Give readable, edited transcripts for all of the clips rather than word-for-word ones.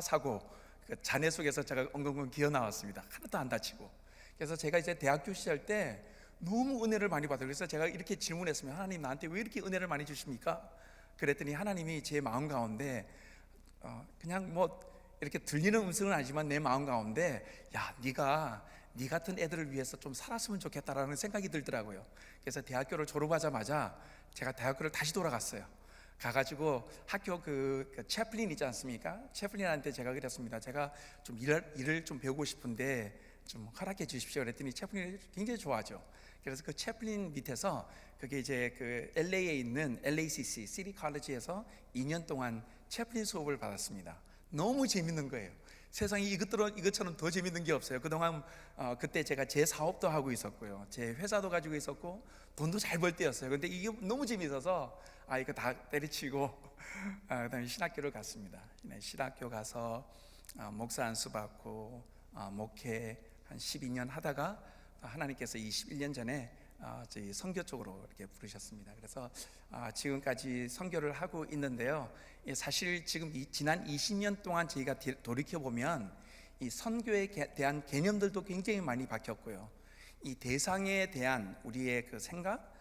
사고 그 잔해 속에서 제가 엉엉엉 기어 나왔습니다. 하나도 안 다치고. 그래서 제가 이제 대학교 시절 때 너무 은혜를 많이 받아요. 그래서 제가 이렇게 질문했으면, 하나님 나한테 왜 이렇게 은혜를 많이 주십니까? 그랬더니 하나님이 제 마음 가운데 그냥 뭐 이렇게 들리는 음성은 아니지만 내 마음 가운데, 야, 네가 네 같은 애들을 위해서 좀 살았으면 좋겠다라는 생각이 들더라고요. 그래서 대학교를 졸업하자마자 제가 대학교를 다시 돌아갔어요. 가가지고 학교 그 채플린 있지 않습니까? 채플린한테 제가 그랬습니다. 제가 좀 일을 좀 배우고 싶은데 좀 허락해 주십시오. 그랬더니 채플린이 굉장히 좋아하죠. 그래서 그 채플린 밑에서, 그게 이제 그 LA에 있는 LACC 시티 컬리지에서 2년 동안 채플린 수업을 받았습니다. 너무 재밌는 거예요. 세상에 이것처럼 더 재밌는 게 없어요. 그동안 그때 제가 제 사업도 하고 있었고요, 제 회사도 가지고 있었고, 돈도 잘 벌 때였어요. 근데 이게 너무 재밌어서 이거 다 때려치고 그다음에 신학교를 갔습니다. 신학교 가서 목사 안수 받고 목회 한 12년 하다가 하나님께서 21년 전에 저희 선교 쪽으로 이렇게 부르셨습니다. 그래서 지금까지 선교를 하고 있는데요. 사실 지금 지난 20년 동안 저희가 돌이켜 보면 이 선교에 대한 개념들도 굉장히 많이 바뀌었고요, 이 대상에 대한 우리의 그 생각,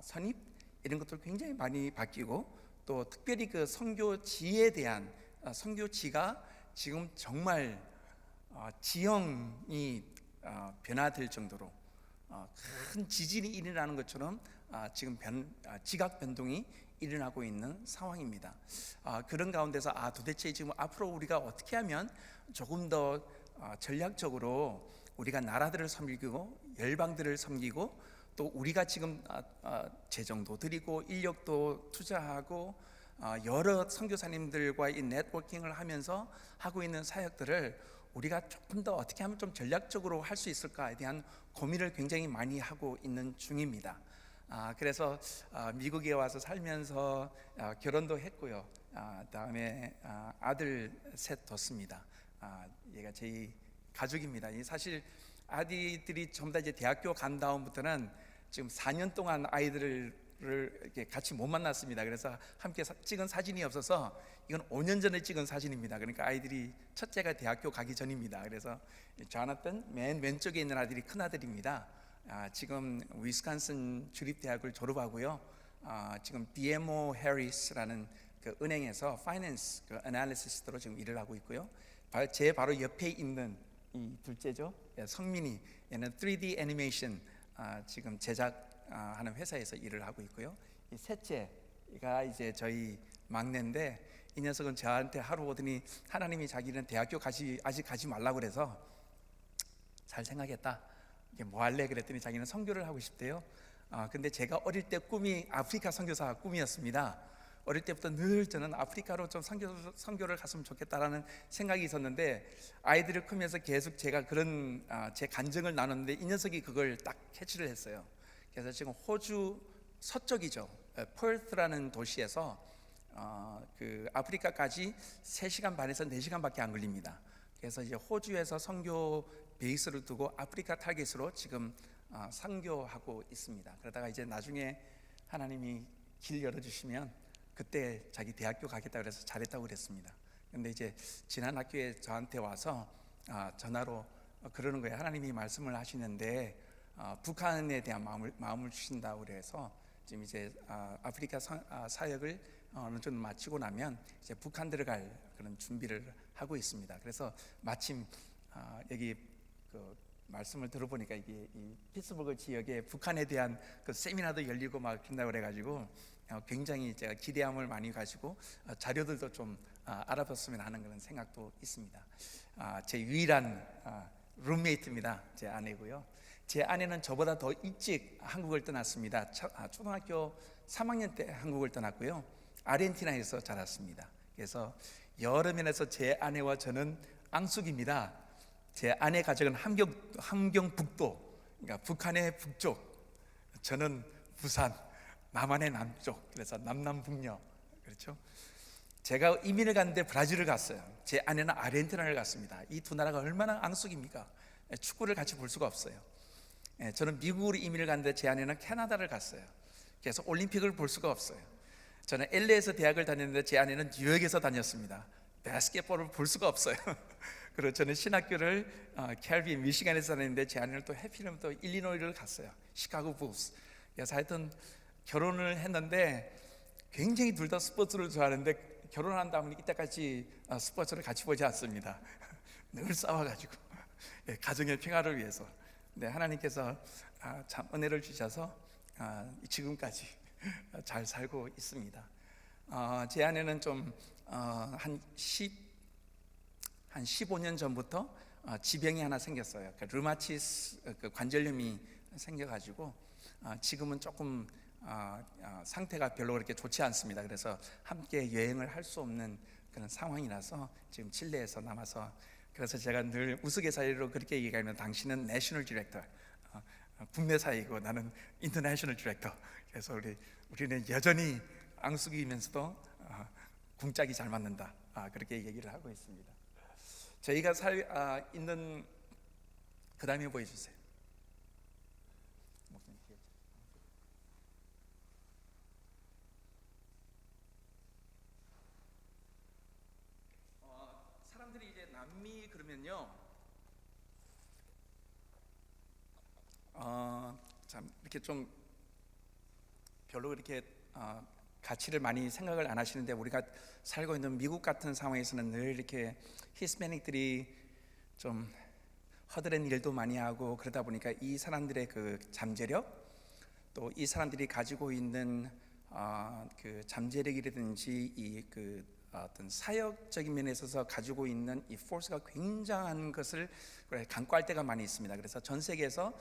선입, 이런 것들 굉장히 많이 바뀌고, 또 특별히 그 선교지에 대한 선교지가 지금 정말 지형이 변화될 정도로 큰 지진이 일어나는 것처럼 지금 지각 변동이 일어나고 있는 상황입니다. 그런 가운데서 도대체 지금 앞으로 우리가 어떻게 하면 조금 더 전략적으로 우리가 나라들을 섬기고 열방들을 섬기고, 또 우리가 지금 재정도 드리고 인력도 투자하고 여러 선교사님들과 이 네트워킹을 하면서 하고 있는 사역들을 우리가 조금 더 어떻게 하면 좀 전략적으로 할 수 있을까에 대한 고민을 굉장히 많이 하고 있는 중입니다. 그래서 미국에 와서 살면서 결혼도 했고요. 다음에 아들 셋 뒀습니다. 얘가 저희 가족입니다. 사실 아이들이 전부 다 이제 대학교 간 다음부터는 지금 4년 동안 아이들을 이렇게 같이 못 만났습니다. 그래서 함께 찍은 사진이 없어서 이건 5년 전에 찍은 사진입니다. 그러니까 아이들이, 첫째가 대학교 가기 전입니다. 그래서 조나단 맨 왼쪽에 있는 아들이 큰 아들입니다. 지금 위스콘신 주립대학을 졸업하고요, 지금 BMO 해리스라는 그 은행에서 파이낸스 그 애널리시스트로 지금 일을 하고 있고요, 제 바로 옆에 있는 이 둘째죠, 성민이, 얘는 3D 애니메이션 지금 제작하는 회사에서 일을 하고 있고요, 이 셋째가 이제 저희 막내인데, 이 녀석은 저한테 하루 오더니 하나님이 자기는 대학교 아직 가지 말라고 그래서, 잘 생각했다, 이게 뭐 할래? 그랬더니 자기는 선교를 하고 싶대요. 근데 제가 어릴 때 꿈이 아프리카 선교사가 꿈이었습니다. 어릴 때부터 늘 저는 아프리카로 좀 선교를 갔으면 좋겠다라는 생각이 있었는데, 아이들을 크면서 계속 제가 그런 제 간증을 나눴는데 이 녀석이 그걸 딱 캐치를 했어요. 그래서 지금 호주 서쪽이죠, 퍼스라는 도시에서 그 아프리카까지 3시간 반에서 4시간밖에 안 걸립니다. 그래서 이제 호주에서 선교 베이스를 두고 아프리카 타겟으로 지금 선교하고 있습니다. 그러다가 이제 나중에 하나님이 길 열어주시면 그때 자기 대학교 가겠다 그래서 잘했다고 그랬습니다. 근데 이제 지난 학교에 저한테 와서 전화로 그러는 거예요. 하나님이 말씀을 하시는데 북한에 대한 마음을 주신다고 그래서 지금 이제 아프리카 사역을 어느 정도 마치고 나면 이제 북한 들어갈 그런 준비를 하고 있습니다. 그래서 마침 여기 그 말씀을 들어보니까 이게 이 피츠버그 지역에 북한에 대한 그 세미나도 열리고 막 한다고 그래가지고 굉장히 제가 기대함을 많이 가지고 자료들도 좀 알아봤으면 하는 그런 생각도 있습니다. 제 유일한 룸메이트입니다. 제 아내고요. 제 아내는 저보다 더 일찍 한국을 떠났습니다. 초등학교 3학년 때 한국을 떠났고요, 아르헨티나에서 자랐습니다. 그래서 여러 면에서 제 아내와 저는 앙숙입니다. 제 아내 가족은 함경북도, 그러니까 북한의 북쪽, 저는 부산, 남한의 남쪽, 그래서 남남북녀. 그렇죠? 제가 이민을 갔는데 브라질을 갔어요. 제 아내는 아르헨티나를 갔습니다. 이 두 나라가 얼마나 앙숙입니까? 축구를 같이 볼 수가 없어요. 저는 미국으로 이민을 갔는데 제 아내는 캐나다를 갔어요. 그래서 올림픽을 볼 수가 없어요. 저는 LA에서 대학을 다녔는데 제 아내는 뉴욕에서 다녔습니다. 바스켓볼을 볼 수가 없어요. 그리고 저는 신학교를 캘빈 미시간에서 다녔는데 제 아내는 또 해피는 또 일리노이를 갔어요. 시카고 불스. 그래서 하여튼 결혼을 했는데 굉장히 둘 다 스포츠를 좋아하는데 결혼한 다음에 이때까지 스포츠를 같이 보지 않습니다. 늘 싸워가지고 가정의 평화를 위해서. 네, 하나님께서 참 은혜를 주셔서 지금까지 잘 살고 있습니다. 제 아내는 좀 한 15년 전부터 지병이 하나 생겼어요. 르마티스 관절염이 생겨가지고 지금은 조금 상태가 별로 그렇게 좋지 않습니다. 그래서 함께 여행을 할 수 없는 그런 상황이라서 지금 칠레에서 남아서, 그래서 제가 늘 우스갯소리로 그렇게 얘기하면 당신은 내셔널 디렉터, 국내 사이고 나는 인터내셔널 디렉터. 그래서 우리는 여전히 앙숙이면서도 궁짝이 잘 맞는다, 그렇게 얘기를 하고 있습니다. 저희가 있는, 그 다음에 보여주세요. 사람들이 이제 남미 그러면요, 참 이렇게 좀 별로 그렇게 가치를 많이 생각을 안 하시는데, 우리가 살고 있는 미국 같은 상황에서는 늘 이렇게 히스패닉들이 좀 허드렛 일도 많이 하고 그러다 보니까 이 사람들의 그 잠재력, 또 이 사람들이 가지고 있는 그 잠재력이라든지 이 그 어떤 사역적인 면에 있어서 가지고 있는 이 포스가 굉장한 것을 간과할 때가 많이 있습니다. 그래서 전 세계에서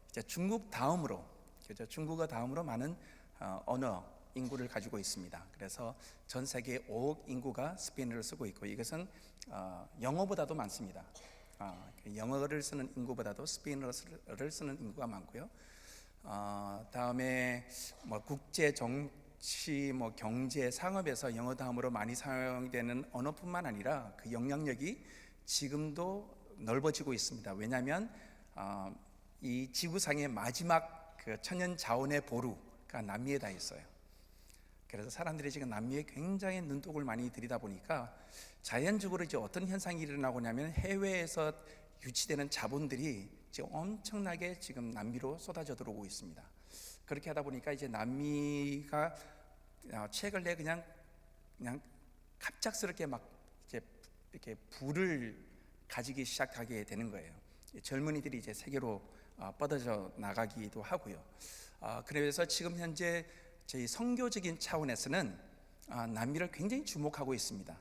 이제 중국 다음으로, 그죠? 중국어 다음으로 많은 언어 인구를 가지고 있습니다. 그래서 전 세계 5억 인구가 스페인어를 쓰고 있고, 이것은 영어보다도 많습니다. 영어를 쓰는 인구보다도 스페인어를 쓰는 인구가 많고요. 다음에 뭐 국제 정치, 뭐 경제, 상업에서 영어 다음으로 많이 사용되는 언어뿐만 아니라 그 영향력이 지금도 넓어지고 있습니다. 왜냐하면 이 지구상의 마지막 그 천연 자원의 보루가 남미에 다 있어요. 그래서 사람들이 지금 남미에 굉장히 눈독을 많이 들이다 보니까 자연적으로 이제 어떤 현상이 일어나고 나면 해외에서 유치되는 자본들이 지금 엄청나게 지금 남미로 쏟아져 들어오고 있습니다. 그렇게 하다 보니까 이제 남미가 최근에 그냥 갑작스럽게 막 이렇게 부를 가지기 시작하게 되는 거예요. 젊은이들이 이제 세계로 뻗어져 나가기도 하고요. 그래서 지금 현재 저희 선교적인 차원에서는 남미를 굉장히 주목하고 있습니다.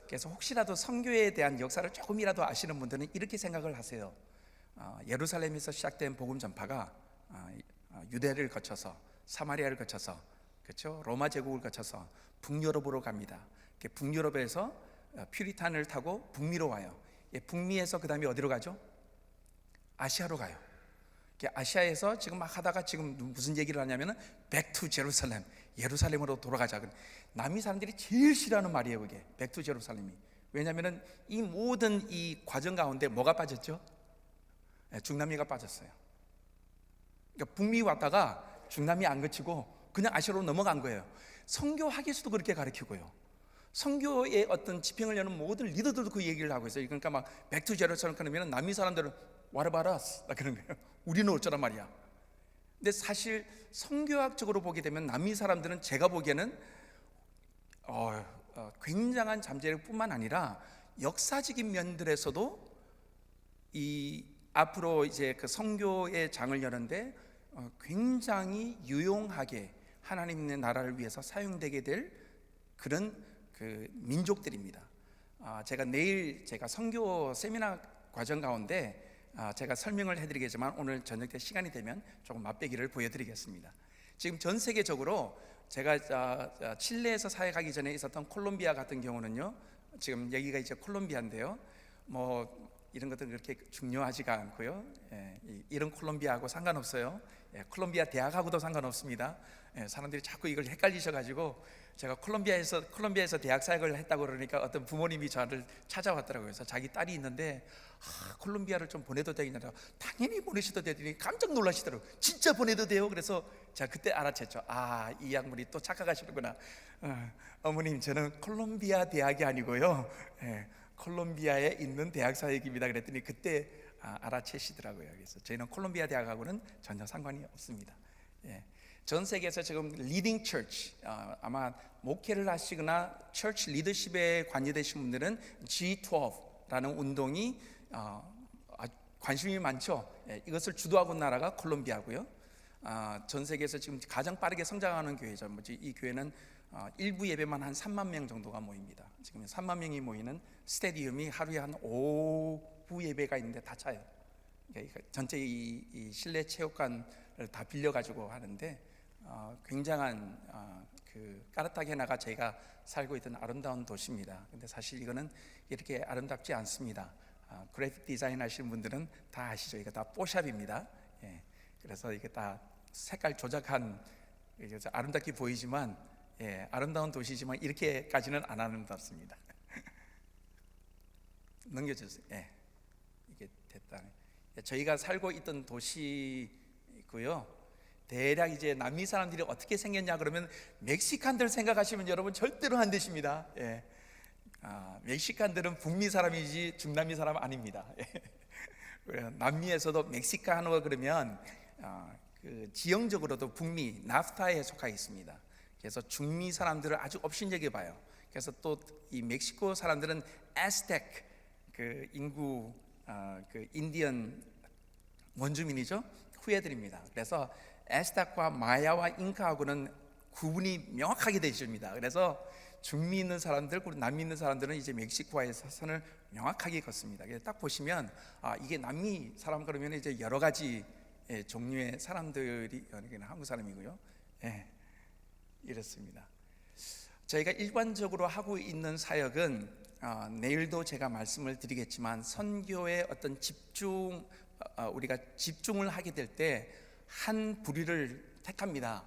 그래서 혹시라도 선교에 대한 역사를 조금이라도 아시는 분들은 이렇게 생각을 하세요. 예루살렘에서 시작된 복음 전파가 유대를 거쳐서 사마리아를 거쳐서, 그렇죠? 로마 제국을 거쳐서 북유럽으로 갑니다. 북유럽에서 퓨리탄을 타고 북미로 와요. 북미에서 그 다음에 어디로 가죠? 아시아로 가요. 아시아에서 지금 막 하다가 지금 무슨 얘기를 하냐면은 back to 제루살렘, 예루살렘으로 돌아가자. 남미 사람들이 제일 싫어하는 말이에요, 그게 back to 제루살렘이. 왜냐하면은 이 모든 이 과정 가운데 뭐가 빠졌죠? 중남미가 빠졌어요. 그러니까 북미 왔다가 중남미 안 거치고 그냥 아시아로 넘어간 거예요. 선교학에서도 그렇게 가르치고요. 선교의 어떤 지평을 여는 모든 리더들도 그 얘기를 하고 있어요. 그러니까 막 back to 제루살렘 그러면 남미 사람들은 What about us? 그런 거예요. 우리는 어쩌란 말이야. 근데 사실 선교학적으로 보게 되면 남미 사람들은 제가 보기에는 굉장한 잠재력뿐만 아니라 역사적인 면들에서도 이 앞으로 이제 그 선교의 장을 여는데 굉장히 유용하게 하나님의 나라를 위해서 사용되게 될 그런 그 민족들입니다. 제가 내일 제가 선교 세미나 과정 가운데 제가 설명을 해드리겠지만 오늘 저녁 때 시간이 되면 조금 맛배기를 보여드리겠습니다. 지금 전 세계적으로 제가 칠레에서 사역하기 전에 있었던 콜롬비아 같은 경우는요, 지금 여기가 이제 콜롬비아인데요, 뭐 이런 것들은 그렇게 중요하지가 않고요. 이런 콜롬비아하고 상관없어요. 콜롬비아 대학하고도 상관없습니다. 사람들이 자꾸 이걸 헷갈리셔가지고 제가 콜롬비아에서 대학 사역을 했다고 그러니까 어떤 부모님이 저를 찾아왔더라고요. 그래서 자기 딸이 있는데 콜롬비아를 좀 보내도 되겠냐고 당연히 보내셔도 되더니 깜짝 놀라시더라고요. 진짜 보내도 돼요? 그래서 제가 그때 알아챘죠. 이 양반이 또 착각하시는구나. 어머님, 저는 콜롬비아 대학이 아니고요, 콜롬비아에 있는 대학 사역입니다. 그랬더니 그때 알아채시더라고요. 그래서 저희는 콜롬비아 대학하고는 전혀 상관이 없습니다. 전 세계에서 지금 리딩 처치, 아마 목회를 하시거나 처치 리더십에 관여되신 분들은 G12라는 운동이 관심이 많죠. 이것을 주도하고 있는 나라가 콜롬비아고요. 전 세계에서 지금 가장 빠르게 성장하는 교회죠. 이 교회는 일부 예배만 한 3만 명 정도가 모입니다. 지금 3만 명이 모이는 스테디움이 하루에 한 5부 예배가 있는데 다 차요. 전체 이 실내 체육관을 다 빌려가지고 하는데 굉장한 그 까르타게나가 저희가 살고 있던 아름다운 도시입니다. 근데 사실 이거는 이렇게 아름답지 않습니다. 그래픽 디자인 하시는 분들은 다 아시죠? 이거 다 뽀샵입니다. 그래서 이게 다 색깔 조작한, 아름답게 보이지만 아름다운 도시지만 이렇게까지는 안 아름답습니다. 넘겨주세요. 이게 됐다. 저희가 살고 있던 도시고요. 대략 이제 남미 사람들이 어떻게 생겼냐 그러면 멕시칸들 생각하시면 여러분 절대로 안 되십니다. 멕시칸들은 북미 사람이지 중남미 사람 아닙니다. 남미에서도 멕시카노 그러면 그 지형적으로도 북미 나프타에 속해 있습니다. 그래서 중미 사람들을 아주 업신여겨 봐요. 그래서 또 이 멕시코 사람들은 아스텍 그 인구 그 인디언 원주민이죠. 후예들입니다. 그래서 아스텍과 마야와 잉카하고는 구분이 명확하게 되십니다. 그래서 중미 있는 사람들 그리고 남미 있는 사람들은 이제 멕시코와의 선을 명확하게 걷습니다. 그래서 딱 보시면 이게 남미 사람 그러면 이제 여러 가지 종류의 사람들이 한국 사람이고요. 이렇습니다. 저희가 일반적으로 하고 있는 사역은 내일도 제가 말씀을 드리겠지만 선교의 어떤 우리가 집중을 하게 될 때 한 부류를 택합니다.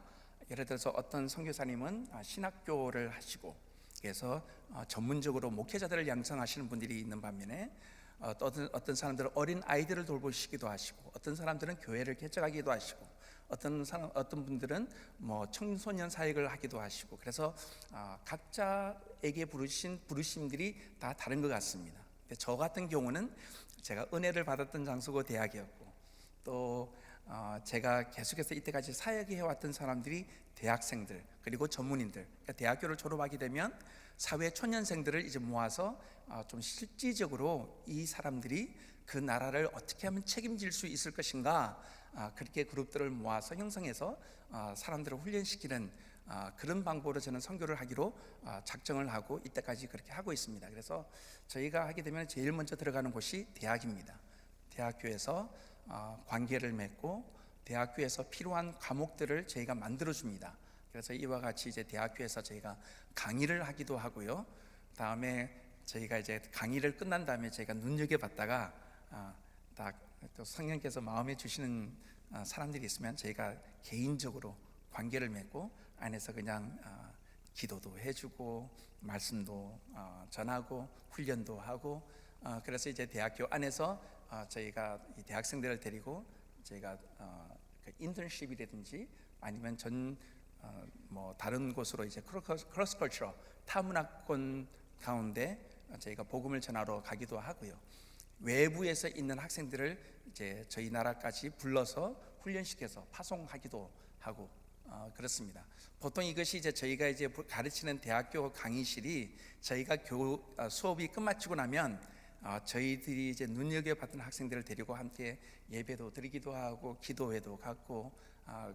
예를 들어서 어떤 선교사님은 신학교를 하시고 그래서 전문적으로 목회자들을 양성하시는 분들이 있는 반면에 어떤 사람들은 어린 아이들을 돌보시기도 하시고 어떤 사람들은 교회를 개척하기도 하시고 어떤 분들은 뭐 청소년 사역을 하기도 하시고 그래서 각자에게 부르신 부르심들이 다 다른 것 같습니다. 근데 저 같은 경우는 제가 은혜를 받았던 장소가 대학이었고 또 제가 계속해서 이때까지 사역해 왔던 사람들이 대학생들 그리고 전문인들, 그러니까 대학교를 졸업하게 되면 사회 초년생들을 이제 모아서 좀 실질적으로 이 사람들이 그 나라를 어떻게 하면 책임질 수 있을 것인가, 그렇게 그룹들을 모아서 형성해서 사람들을 훈련시키는 그런 방법으로 저는 선교를 하기로 작정을 하고 이때까지 그렇게 하고 있습니다. 그래서 저희가 하게 되면 제일 먼저 들어가는 곳이 대학입니다. 대학교에서 관계를 맺고 대학교에서 필요한 과목들을 저희가 만들어 줍니다. 그래서 이와 같이 이제 대학교에서 저희가 강의를 하기도 하고요. 다음에 저희가 이제 강의를 끝난 다음에 저희가 눈여겨 봤다가 또 성령께서 마음에 주시는 사람들이 있으면 저희가 개인적으로 관계를 맺고 안에서 그냥 기도도 해주고 말씀도 전하고 훈련도 하고 그래서 이제 대학교 안에서 저희가 이 대학생들을 데리고 저희가 인턴십이라든지 아니면 뭐 다른 곳으로 이제 크로스 컬처 타문화권 가운데 저희가 복음을 전하러 가기도 하고요. 외부에서 있는 학생들을 이제 저희 나라까지 불러서 훈련시켜서 파송하기도 하고 그렇습니다. 보통 이것이 이제 저희가 이제 가르치는 대학교 강의실이 저희가 수업이 끝마치고 나면 저희들이 이제 눈여겨봤던 학생들을 데리고 함께 예배도 드리기도 하고 기도회도 갖고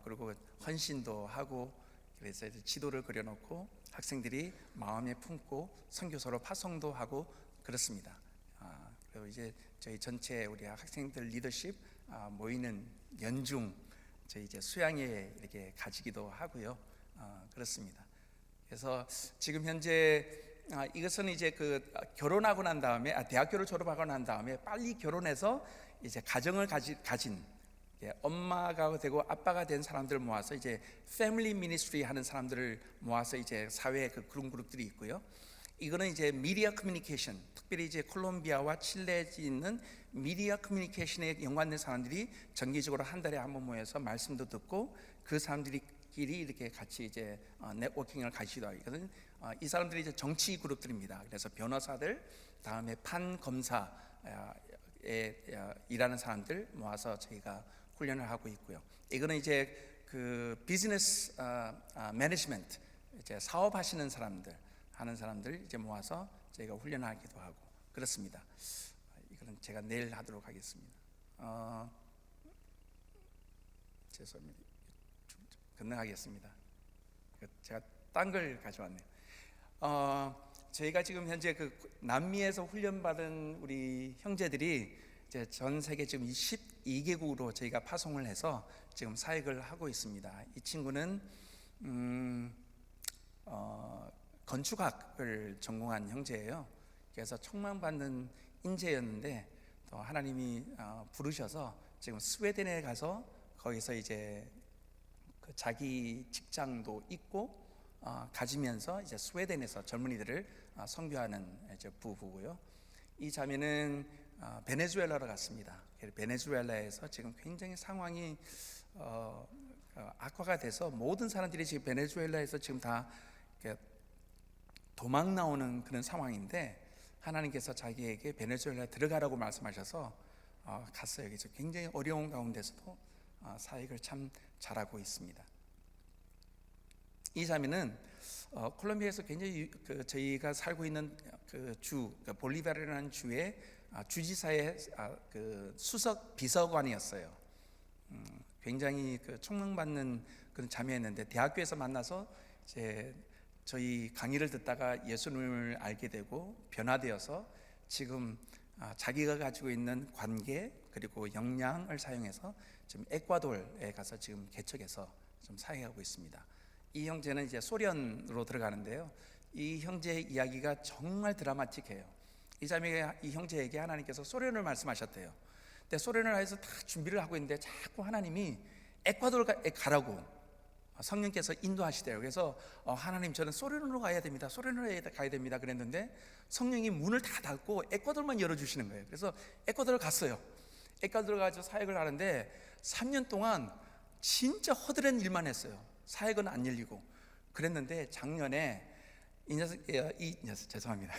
그리고 헌신도 하고 그래서 이제 지도를 그려놓고 학생들이 마음에 품고 선교사로 파송도 하고 그렇습니다. 그리고 이제 저희 전체 우리 학생들 리더십 모이는 연중 저희 이제 수양회 이렇게 가지기도 하고요. 그렇습니다. 그래서 지금 현재 이것은 이제 결혼하고 난 다음에 대학교를 졸업하고 난 다음에 빨리 결혼해서 이제 가정을 가진 엄마가 되고 아빠가 된 사람들을 모아서 이제 패밀리 미니스트리 하는 사람들을 모아서 이제 사회에 그런 그룹들이 있고요. 이거는 이제 미디어 커뮤니케이션, 특별히 이제 콜롬비아와 칠레에 있는 미디어 커뮤니케이션에 연관된 사람들이 정기적으로 한 달에 한 번 모여서 말씀도 듣고 그 사람들끼리 이렇게 같이 이제 네트워킹을 가시기도 하거든요. 이 사람들이 이제 정치 그룹들입니다. 그래서 변호사들, 다음에 판검사에 일하는 사람들 모아서 저희가 훈련을 하고 있고요. 이거는 이제 그 비즈니스 매니지먼트, 이제 사업하시는 사람들 하는 사람들 이제 모아서 저희가 훈련하기도 하고 그렇습니다. 이거는 제가 내일 하도록 하겠습니다. 죄송합니다. 건너가겠습니다. 제가 딴 걸 가져왔네요. 저희가 지금 현재 남미에서 훈련받은 우리 형제들이 이제 전 세계 지금 12개국으로 저희가 파송을 해서 지금 사역을 하고 있습니다. 이 친구는 건축학을 전공한 형제예요. 그래서 청망받는 인재였는데 또 하나님이 부르셔서 지금 스웨덴에 가서 거기서 이제 자기 직장도 있고 가지면서 이제 스웨덴에서 젊은이들을 선교하는 이제 부부고요. 이 자매는 베네수엘라로 갔습니다. 베네수엘라에서 지금 굉장히 상황이 악화가 돼서 모든 사람들이 지금 베네수엘라에서 지금 다 도망 나오는 그런 상황인데 하나님께서 자기에게 베네수엘라에 들어가라고 말씀하셔서 갔어요. 그래서 굉장히 어려운 가운데서도 사역을 참 잘하고 있습니다. 이 자매는 콜롬비아에서 굉장히 저희가 살고 있는 볼리바르라는 주의 주지사의 수석 비서관이었어요. 굉장히 총명받는 그런 자매였는데 대학교에서 만나서 이제 저희 강의를 듣다가 예수님을 알게 되고 변화되어서 지금 자기가 가지고 있는 관계 그리고 역량을 사용해서 지금 에콰도르에 가서 지금 개척해서 좀 사역하고 있습니다. 이 형제는 이제 소련으로 들어가는데요. 이 형제의 이야기가 정말 드라마틱해요. 이 자매가 이 형제에게 하나님께서 소련을 말씀하셨대요. 근데 소련을 해서 다 준비를 하고 있는데 자꾸 하나님이 에콰도르에 가라고 성령께서 인도하시대요. 그래서 하나님 저는 소련으로 가야 됩니다. 소련으로 가야 됩니다. 그랬는데 성령이 문을 다 닫고 에콰도르만 열어주시는 거예요. 그래서 에콰도르 갔어요. 에콰도르 가서 사역을 하는데 3년 동안 진짜 허드렛 일만 했어요. 사역은 안 열리고 그랬는데 작년에 이 녀석 죄송합니다.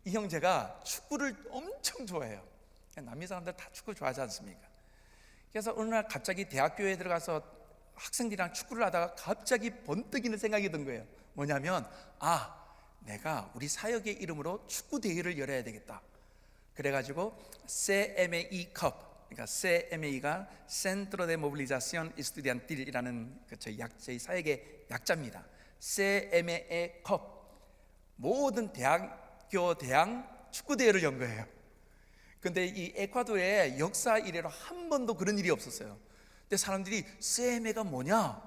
이 형제가 축구를 엄청 좋아해요. 남미 사람들 다 축구 좋아하지 않습니까? 그래서 어느 날 갑자기 대학교에 들어가서 학생들이랑 축구를 하다가 갑자기 번뜩이는 생각이 든 거예요. 뭐냐면 내가 우리 사역의 이름으로 축구 대회를 열어야 되겠다. 그래가지고 CMAE 컵, 그러니까 CMA가 Centro de Movilización Estudiantil이라는 저희 사역의 약자입니다. CMAE 컵, 모든 대학교 대항 축구 대회를 연 거예요. 근데 이 에콰도르의 역사 이래로 한 번도 그런 일이 없었어요. 근데 사람들이 CMA가 뭐냐,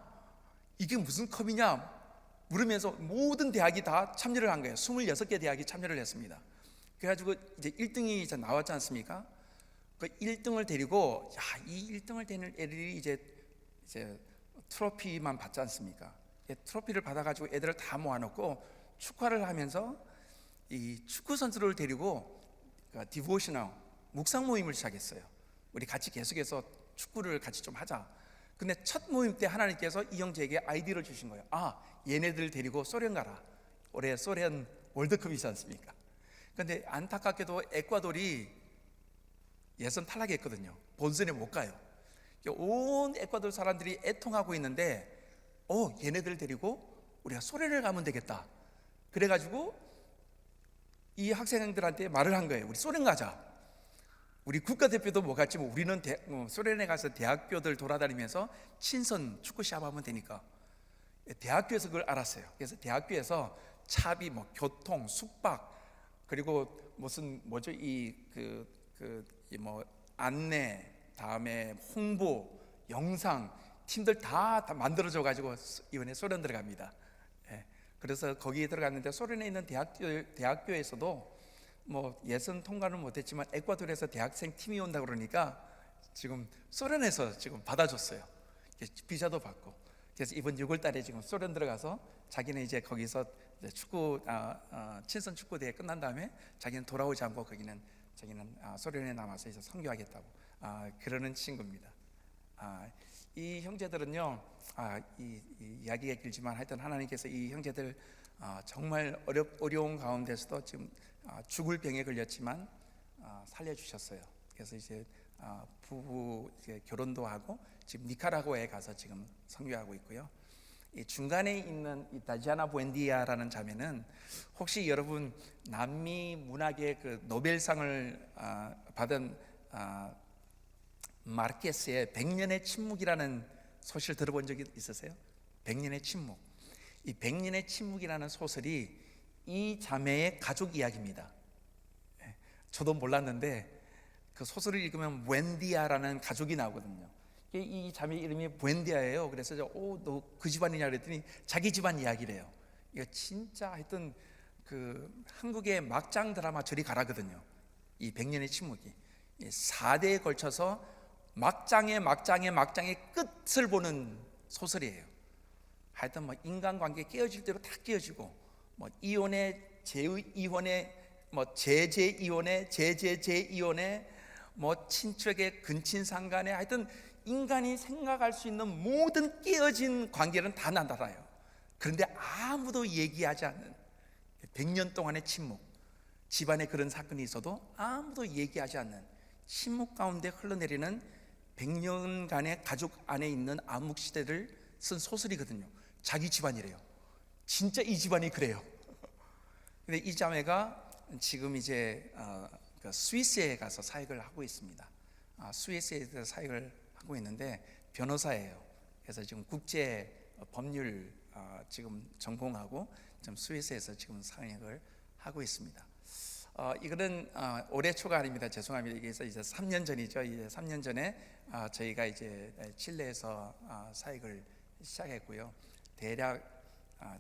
이게 무슨 컵이냐 물으면서 모든 대학이 다 참여를 한 거예요. 26개 대학이 참여를 했습니다. 그래가지고 이제 1등이 이제 나왔지 않습니까? 그 1등을 데리고 이 1등을 되는 애들이 이제 트로피만 받지 않습니까? 트로피를 받아가지고 애들을 다 모아놓고 축하를 하면서 이 축구 선수를 데리고 디보셔널 묵상 모임을 시작했어요. 우리 같이 계속해서 축구를 같이 좀 하자. 근데 첫 모임 때 하나님께서 이 형제에게 아이디어를 주신 거예요. 얘네들 데리고 소련 가라. 올해 소련 월드컵이지 않습니까? 근데 안타깝게도 에콰도르이 예선 탈락했거든요. 본선에 못 가요. 온 에콰도르 사람들이 애통하고 있는데 얘네들 데리고 우리가 소련을 가면 되겠다. 그래가지고 이 학생들한테 말을 한 거예요. 우리 소련 가자. 우리 국가대표도 못 갔지만 우리는 소련에 가서 대학교들 돌아다니면서 친선 축구 시합하면 되니까. 대학교에서 그걸 알았어요. 그래서 대학교에서 차비, 교통, 숙박, 그리고 안내, 다음에 홍보, 영상 팀들 다 만들어져 가지고 이번에 소련 들어갑니다. 그래서 거기에 들어갔는데 소련에 있는 대학교에서도 뭐 예선 통과는 못했지만 에콰도르에서 대학생 팀이 온다 그러니까 지금 소련에서 지금 받아줬어요. 비자도 받고. 그래서 이번 6월 달에 지금 소련 들어가서 자기는 이제 거기서 축구 친선 축구 대회 끝난 다음에 자기는 돌아오지 않고 거기는 자기는 소련에 남아서 이제 선교하겠다고 그러는 친구입니다. 이 형제들은요, 이 이야기가 길지만 하여튼 하나님께서 이 형제들 정말 어려운 가운데서도 지금 죽을 병에 걸렸지만 살려주셨어요. 그래서 이제 부부 이제 결혼도 하고 지금 니카라구아에 가서 지금 선교하고 있고요. 이 중간에 있는 이 다지아나 부엔디아라는 자매는 혹시 여러분 남미 문학의 그 노벨상을 받은 마르케스의 100년의 침묵이라는 소설 들어본 적이 있으세요? 100년의 침묵. 이 100년의 침묵이라는 소설이 이 자매의 가족 이야기입니다. 저도 몰랐는데 그 소설을 읽으면 부엔디아라는 가족이 나오거든요. 이 자매 이름이 부엔디아예요. 그래서 너 그 집안이냐 그랬더니 자기 집안 이야기래요. 이거 진짜 하여튼 그 한국의 막장 드라마 저리 가라거든요. 이 100년의 침묵이 4대에 걸쳐서 막장의 끝을 보는 소설이에요. 하여튼 뭐 인간관계 깨어질 대로 다 깨어지고 뭐 이혼에 재이혼에 뭐 재재이혼에 재재재이혼에 뭐 친척의 근친상간에 하여튼 인간이 생각할 수 있는 모든 깨어진 관계는 다 나타나요. 그런데 아무도 얘기하지 않는 100년 동안의 침묵, 집안에 그런 사건이 있어도 아무도 얘기하지 않는 침묵 가운데 흘러내리는 100년간의 가족 안에 있는 암묵시대를 쓴 소설이거든요. 자기 집안이래요. 진짜 이 집안이 그래요. 근데 이 자매가 지금 이제 스위스에 가서 사역을 하고 있습니다. 스위스에서 사역을 하고 있는데 변호사예요. 그래서 지금 국제 법률 지금 전공하고 지금 스위스에서 지금 사역을 하고 있습니다. 이거는 올해 초가 아닙니다. 죄송합니다. 이게 이제 3년 전이죠. 이제 3년 전에 저희가 이제 칠레에서 사역을 시작했고요. 대략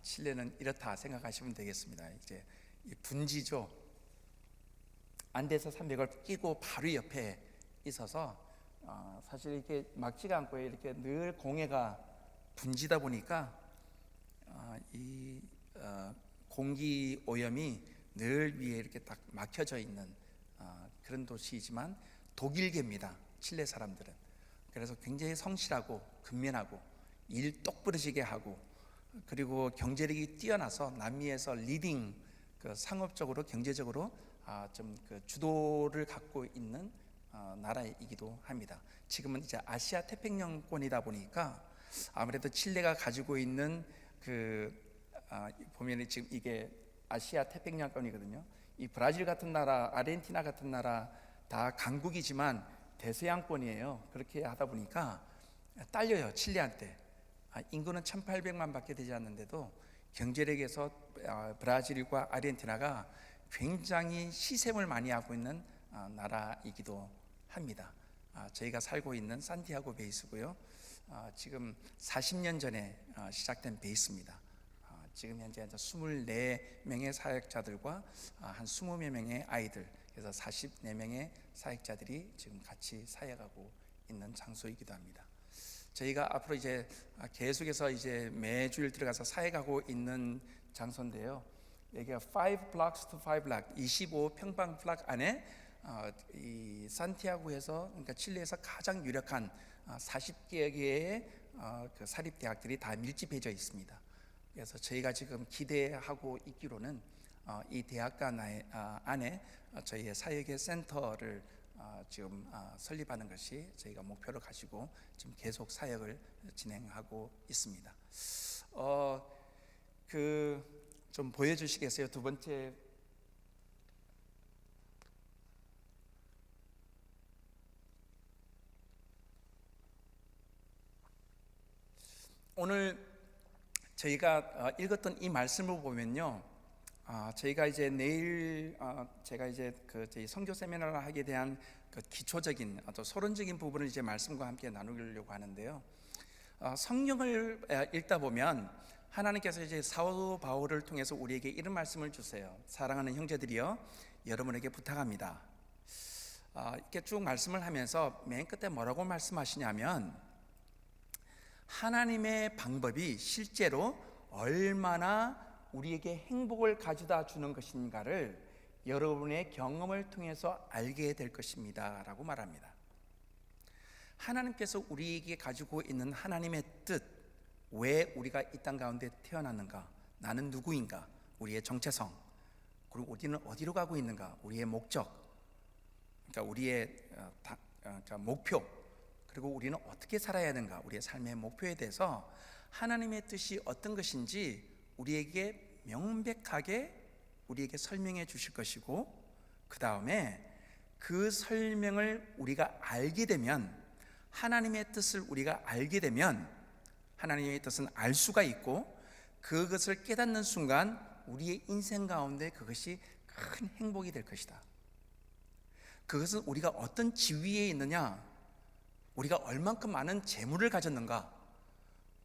칠레는 이렇다 생각하시면 되겠습니다. 이제 분지죠. 안데스 산맥을 끼고 바로 옆에 있어서 사실 이렇게 막지가 않고 이렇게 늘 공해가 분지다 보니까 이 공기 오염이 늘 위에 이렇게 딱 막혀져 있는 그런 도시이지만 독일계입니다. 칠레 사람들은. 그래서 굉장히 성실하고 근면하고 일 똑부러지게 하고 그리고 경제력이 뛰어나서 남미에서 리딩 그 상업적으로 경제적으로 좀 그 주도를 갖고 있는 나라이기도 합니다. 지금은 이제 아시아 태평양권이다 보니까 아무래도 칠레가 가지고 있는 그 보면 지금 이게 아시아 태평양권이거든요. 이 브라질 같은 나라, 아르헨티나 같은 나라 다 강국이지만 대서양권이에요. 그렇게 하다 보니까 딸려요. 칠레한테. 인구는 1,800만 밖에 되지 않는데도 경제력에서 브라질과 아르헨티나가 굉장히 시샘을 많이 하고 있는 나라이기도 합니다. 저희가 살고 있는 산티아고 베이스고요. 지금 40년 전에 시작된 베이스입니다. 지금 현재 24명의 사역자들과 한 20여 명의 아이들, 그래서 44명의 사역자들이 지금 같이 사역하고 있는 장소이기도 합니다. 저희가 앞으로 이제 계속해서 이제 매주일 들어가서 사역하고 있는 장소인데요. 여기가 5 blocks to 5 block, 25평방 블락 안에 이 산티아고에서 그러니까 칠레에서 가장 유력한 40개의 그 사립 대학들이 다 밀집해져 있습니다. 그래서 저희가 지금 기대하고 있기로는 이 대학가 안에 저희의 사역의 센터를 지금 설립하는 것이 저희가 목표로 가지고 지금 계속 사역을 진행하고 있습니다. 그 좀 보여주시겠어요? 두 번째. 오늘 저희가 읽었던 이 말씀을 보면요, 저희가 이제 내일 제가 이제 그 저희 선교 세미나를 하게 대한 그 기초적인 또 서론적인 부분을 이제 말씀과 함께 나누려고 하는데요. 성경을 읽다 보면 하나님께서 이제 사도 바울을 통해서 우리에게 이런 말씀을 주세요. 사랑하는 형제들이여, 여러분에게 부탁합니다. 이렇게 쭉 말씀을 하면서 맨 끝에 뭐라고 말씀하시냐면, 하나님의 방법이 실제로 얼마나 우리에게 행복을 가져다 주는 것인가를 여러분의 경험을 통해서 알게 될 것입니다 라고 말합니다. 하나님께서 우리에게 가지고 있는 하나님의 뜻, 왜 우리가 이 땅 가운데 태어났는가, 나는 누구인가, 우리의 정체성, 그리고 우리는 어디로 가고 있는가, 우리의 목적, 그러니까 우리의 목표, 그리고 우리는 어떻게 살아야 하는가, 우리의 삶의 목표에 대해서 하나님의 뜻이 어떤 것인지 우리에게 명백하게 우리에게 설명해 주실 것이고, 그 다음에 그 설명을 우리가 알게 되면, 하나님의 뜻을 우리가 알게 되면 하나님의 뜻은 알 수가 있고, 그것을 깨닫는 순간 우리의 인생 가운데 그것이 큰 행복이 될 것이다. 그것은 우리가 어떤 지위에 있느냐, 우리가 얼만큼 많은 재물을 가졌는가,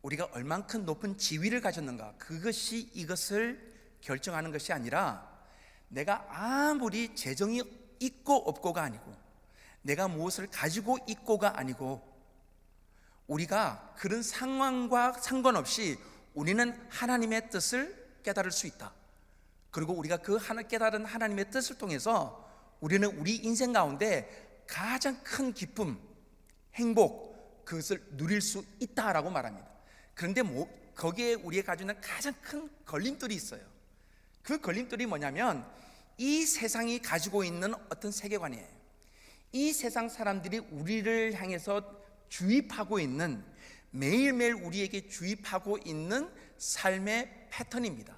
우리가 얼만큼 높은 지위를 가졌는가, 그것이 이것을 결정하는 것이 아니라, 내가 아무리 재정이 있고 없고가 아니고, 내가 무엇을 가지고 있고가 아니고, 우리가 그런 상황과 상관없이 우리는 하나님의 뜻을 깨달을 수 있다. 그리고 우리가 그 깨달은 하나님의 뜻을 통해서 우리는 우리 인생 가운데 가장 큰 기쁨, 행복, 그것을 누릴 수 있다라고 말합니다. 그런데 거기에 우리가 가지고 있는 가장 큰 걸림돌이 있어요. 그 걸림돌이 뭐냐면, 이 세상이 가지고 있는 어떤 세계관이에요. 이 세상 사람들이 우리를 향해서 주입하고 있는, 매일매일 우리에게 주입하고 있는 삶의 패턴입니다.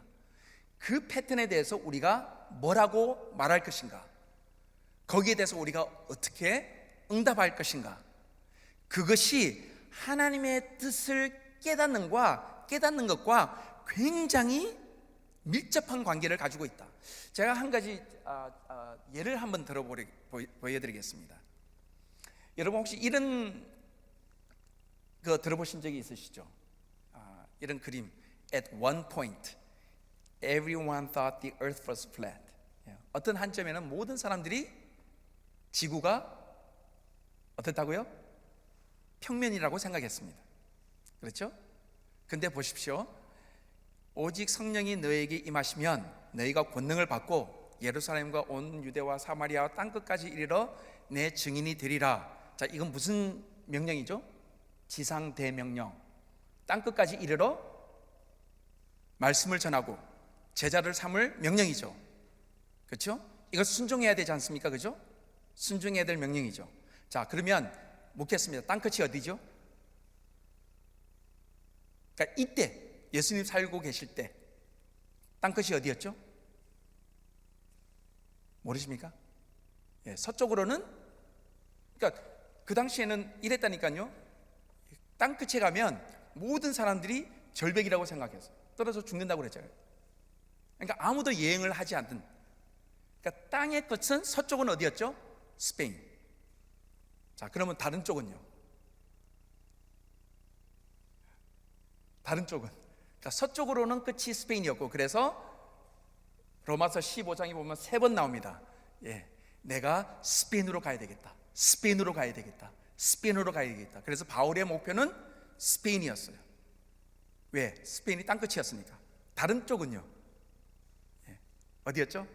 그 패턴에 대해서 우리가 뭐라고 말할 것인가, 거기에 대해서 우리가 어떻게 응답할 것인가, 그것이 하나님의 뜻을 깨닫는 것과 굉장히 밀접한 관계를 가지고 있다. 제가 한 가지 예를 한번 보여드리겠습니다. 여러분 혹시 이런 거 들어보신 적이 있으시죠? 이런 그림, At one point, everyone thought the earth was flat. 어떤 한점에는 모든 사람들이 지구가 어떻다고요? 평면이라고 생각했습니다. 그렇죠? 근데 보십시오. 오직 성령이 너에게 임하시면 너희가 권능을 받고 예루살렘과 온 유대와 사마리아와 땅끝까지 이르러 내 증인이 되리라. 자, 이건 무슨 명령이죠? 지상 대명령. 땅끝까지 이르러 말씀을 전하고 제자를 삼을 명령이죠. 그렇죠? 이것 순종해야 되지 않습니까? 그죠? 순종해야 될 명령이죠. 자, 그러면 묻겠습니다. 땅끝이 어디죠? 그러니까 이때 예수님 살고 계실 때 땅끝이 어디였죠? 모르십니까? 서쪽으로는, 그러니까 그 당시에는 이랬다니까요. 땅끝에 가면 모든 사람들이 절벽이라고 생각했어요. 떨어져 죽는다고 그랬잖아요. 그러니까 아무도 여행을 하지 않는, 그러니까 땅의 끝은 서쪽은 어디였죠? 스페인. 자, 그러면 다른 쪽은요? 다른 쪽은, 그러니까 서쪽으로는 끝이 스페인이었고, 그래서 로마서 15장에 보면 3번 나옵니다. 내가 스페인으로 가야 되겠다, 스페인으로 가야 되겠다, 스페인으로 가야 되겠다. 그래서 바울의 목표는 스페인이었어요. 왜? 스페인이 땅끝이었으니까. 다른 쪽은요? 어디였죠?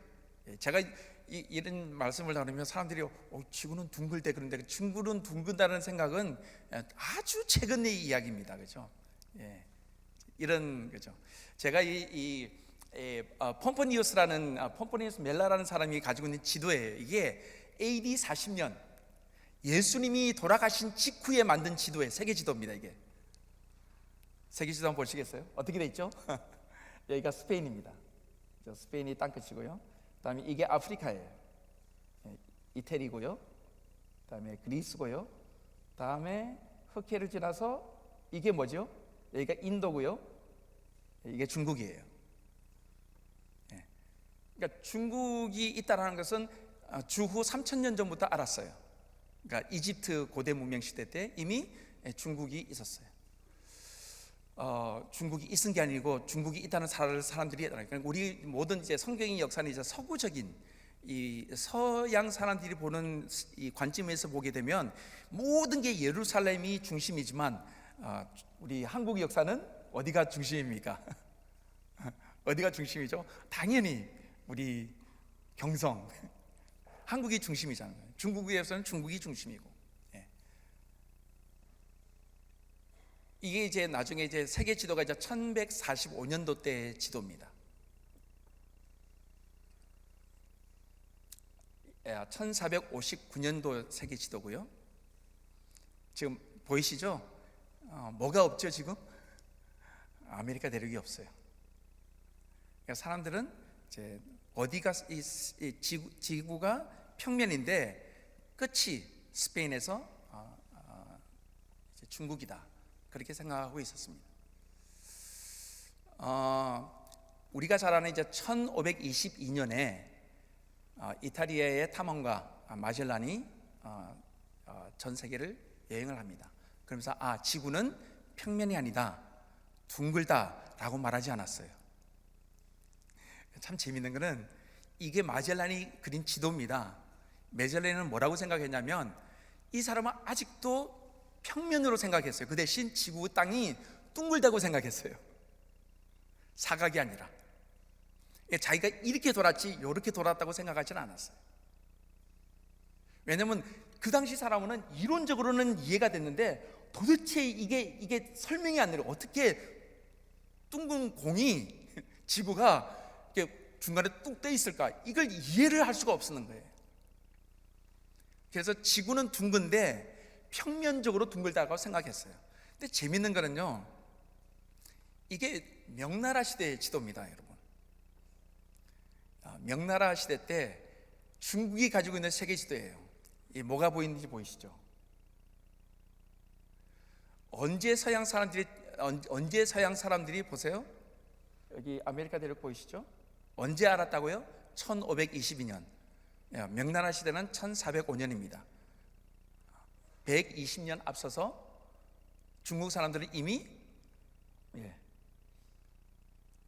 제가 이런 말씀을 나누면 사람들이 지구는 둥글대 그런데, 지구는 둥글다는 생각은 아주 최근의 이야기입니다. 그렇죠? 이런 거죠. 제가 폼포니우스라는 폼포니우스 멜라라는 사람이 가지고 있는 지도예요. 이게 AD 40년 예수님이 돌아가신 직후에 만든 지도예요. 세계 지도입니다. 이게 세계 지도 한번 보시겠어요? 어떻게 돼 있죠? 여기가 스페인입니다. 스페인이 땅끝이고요. 그다음에 이게 아프리카예요. 이태리고요. 그다음에 그리스고요. 다음에 흑해를 지나서 이게 뭐죠? 여기가 인도고요. 이게 중국이에요. 그러니까 중국이 있다라는 것은 주후 3000년 전부터 알았어요. 그러니까 이집트 고대 문명 시대 때 이미 중국이 있었어요. 중국이 있은 게 아니고 중국이 있다는 사람들이 그러니까 우리 모든 이제 성경의 역사는 이제 서구적인 이 서양 사람들이 보는 이 관점에서 보게 되면 모든 게 예루살렘이 중심이지만 우리 한국의 역사는 어디가 중심입니까? 어디가 중심이죠? 당연히 우리 경성 한국이 중심이잖아요. 중국에서는 중국이 중심이고, 예. 이게 이제 나중에 이제 세계 지도가 이제 1145년도 때 지도입니다. 1459년도 세계 지도고요. 지금 보이시죠? 뭐가 없죠 지금? 아메리카 대륙이 없어요. 그러니까 사람들은 이제 어디가 이 지구가 평면인데 끝이 스페인에서 이제 중국이다 그렇게 생각하고 있었습니다. 우리가 잘 아는 이제 1522년에 이탈리아의 탐험가 마젤란이 전 세계를 여행을 합니다. 그러면서 지구는 평면이 아니다, 둥글다라고 말하지 않았어요. 참 재밌는 거는 이게 마젤란이 그린 지도입니다. 마젤란은 뭐라고 생각했냐면 이 사람은 아직도 평면으로 생각했어요. 그 대신 지구 땅이 둥글다고 생각했어요. 사각이 아니라. 자기가 이렇게 돌았지 이렇게 돌았다고 생각하지는 않았어요. 왜냐하면 그 당시 사람은 이론적으로는 이해가 됐는데 도대체 이게 설명이 안 돼요. 어떻게 둥근 공이 지구가 이렇게 중간에 뚝 떠 있을까? 이걸 이해를 할 수가 없었는 거예요. 그래서 지구는 둥근데 평면적으로 둥글다고 생각했어요. 근데 재밌는 거는요, 이게 명나라 시대의 지도입니다, 여러분. 명나라 시대 때 중국이 가지고 있는 세계 지도예요. 이 뭐가 보이는지 보이시죠? 언제 서양 사람들이 보세요. 여기 아메리카 대륙 보이시죠? 언제 알았다고요? 1522년. 명나라 시대는 1405년입니다. 120년 앞서서 중국 사람들은 이미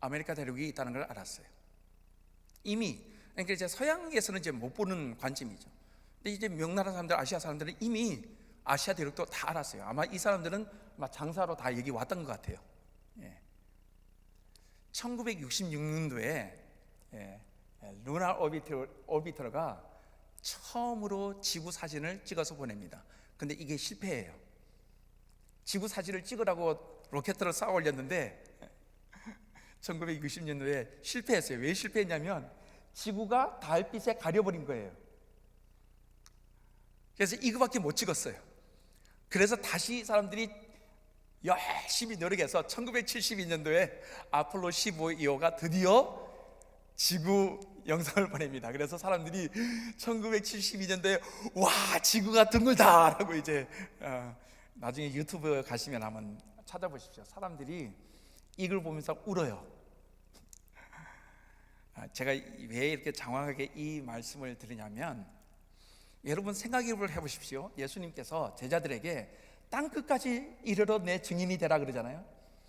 아메리카 대륙이 있다는 걸 알았어요. 이미. 그러니까 이제 서양에서는 이제 못 보는 관점이죠. 근데 이제 명나라 사람들, 아시아 사람들은 이미 아시아 대륙도 다 알았어요. 아마 이 사람들은 장사로 다 여기 왔던 것 같아요. 1966년도에 루나 오비터가 처음으로 지구 사진을 찍어서 보냅니다. 근데 이게 실패해요. 지구 사진을 찍으라고 로켓을 쌓아 올렸는데 1960년도에 실패했어요. 왜 실패했냐면 지구가 달빛에 가려버린 거예요. 그래서 이거밖에 못 찍었어요. 그래서 다시 사람들이 열심히 노력해서 1972년도에 아폴로 15가 드디어 지구 영상을 보냅니다. 그래서 사람들이 1972년도에 와, 지구가 둥글다라고 이제 나중에 유튜브 가시면 한번 찾아보십시오. 사람들이 이걸 보면서 울어요. 제가 왜 이렇게 장황하게 이 말씀을 드리냐면, 여러분 생각을 해보십시오. 예수님께서 제자들에게 땅끝까지 이르러 내 증인이 되라 그러잖아요.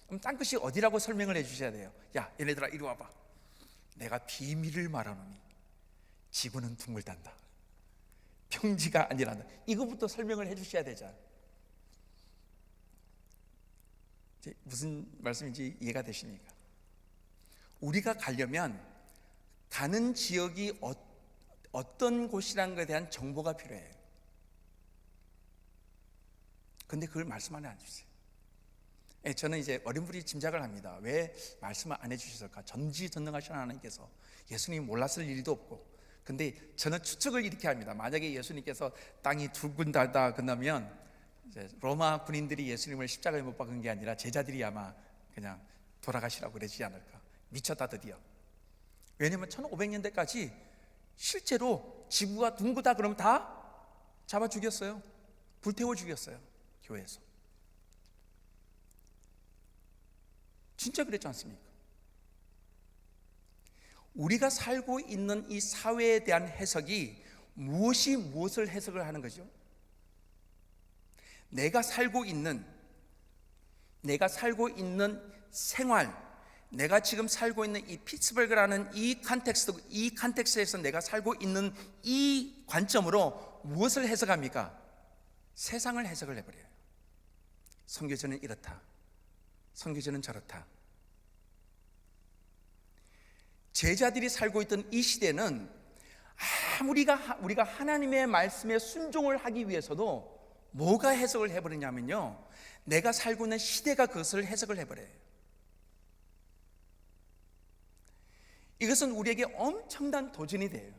그럼 땅끝이 어디라고 설명을 해주셔야 돼요. 야, 얘네들아 이리 와봐. 내가 비밀을 말하노니 지구는 둥글단다, 평지가 아니란다. 이거부터 설명을 해주셔야 되잖아요. 무슨 말씀인지 이해가 되십니까? 우리가 가려면 가는 지역이 어떤 곳이라는 것에 대한 정보가 필요해요. 근데 그걸 말씀 안 해주세요. 저는 이제 어렴풋이 짐작을 합니다. 왜 말씀을 안 해주셨을까? 전지전능하신 하나님께서 예수님이 몰랐을 일도 없고. 근데 저는 추측을 이렇게 합니다. 만약에 예수님께서 땅이 둥근다다 그러면 이제 로마 군인들이 예수님을 십자가에 못 박은 게 아니라 제자들이 아마 그냥 돌아가시라고 그러지 않을까. 미쳤다 드디어. 왜냐면 1500년대까지 실제로 지구가 둥그다 그러면 다 잡아 죽였어요. 불태워 죽였어요. 교회에서. 진짜 그랬지 않습니까? 우리가 살고 있는 이 사회에 대한 해석이 무엇이 무엇을 해석을 하는 거죠? 내가 살고 있는 내가 살고 있는 생활, 내가 지금 살고 있는 이 피츠버그라는 이 컨텍스트에서 내가 살고 있는 이 관점으로 무엇을 해석합니까? 세상을 해석을 해버려요. 선교제는 이렇다, 선교제는 저렇다. 제자들이 살고 있던 이 시대는 우리가 하나님의 말씀에 순종을 하기 위해서도 뭐가 해석을 해버리냐면요, 내가 살고 있는 시대가 그것을 해석을 해버려요. 이것은 우리에게 엄청난 도전이 돼요.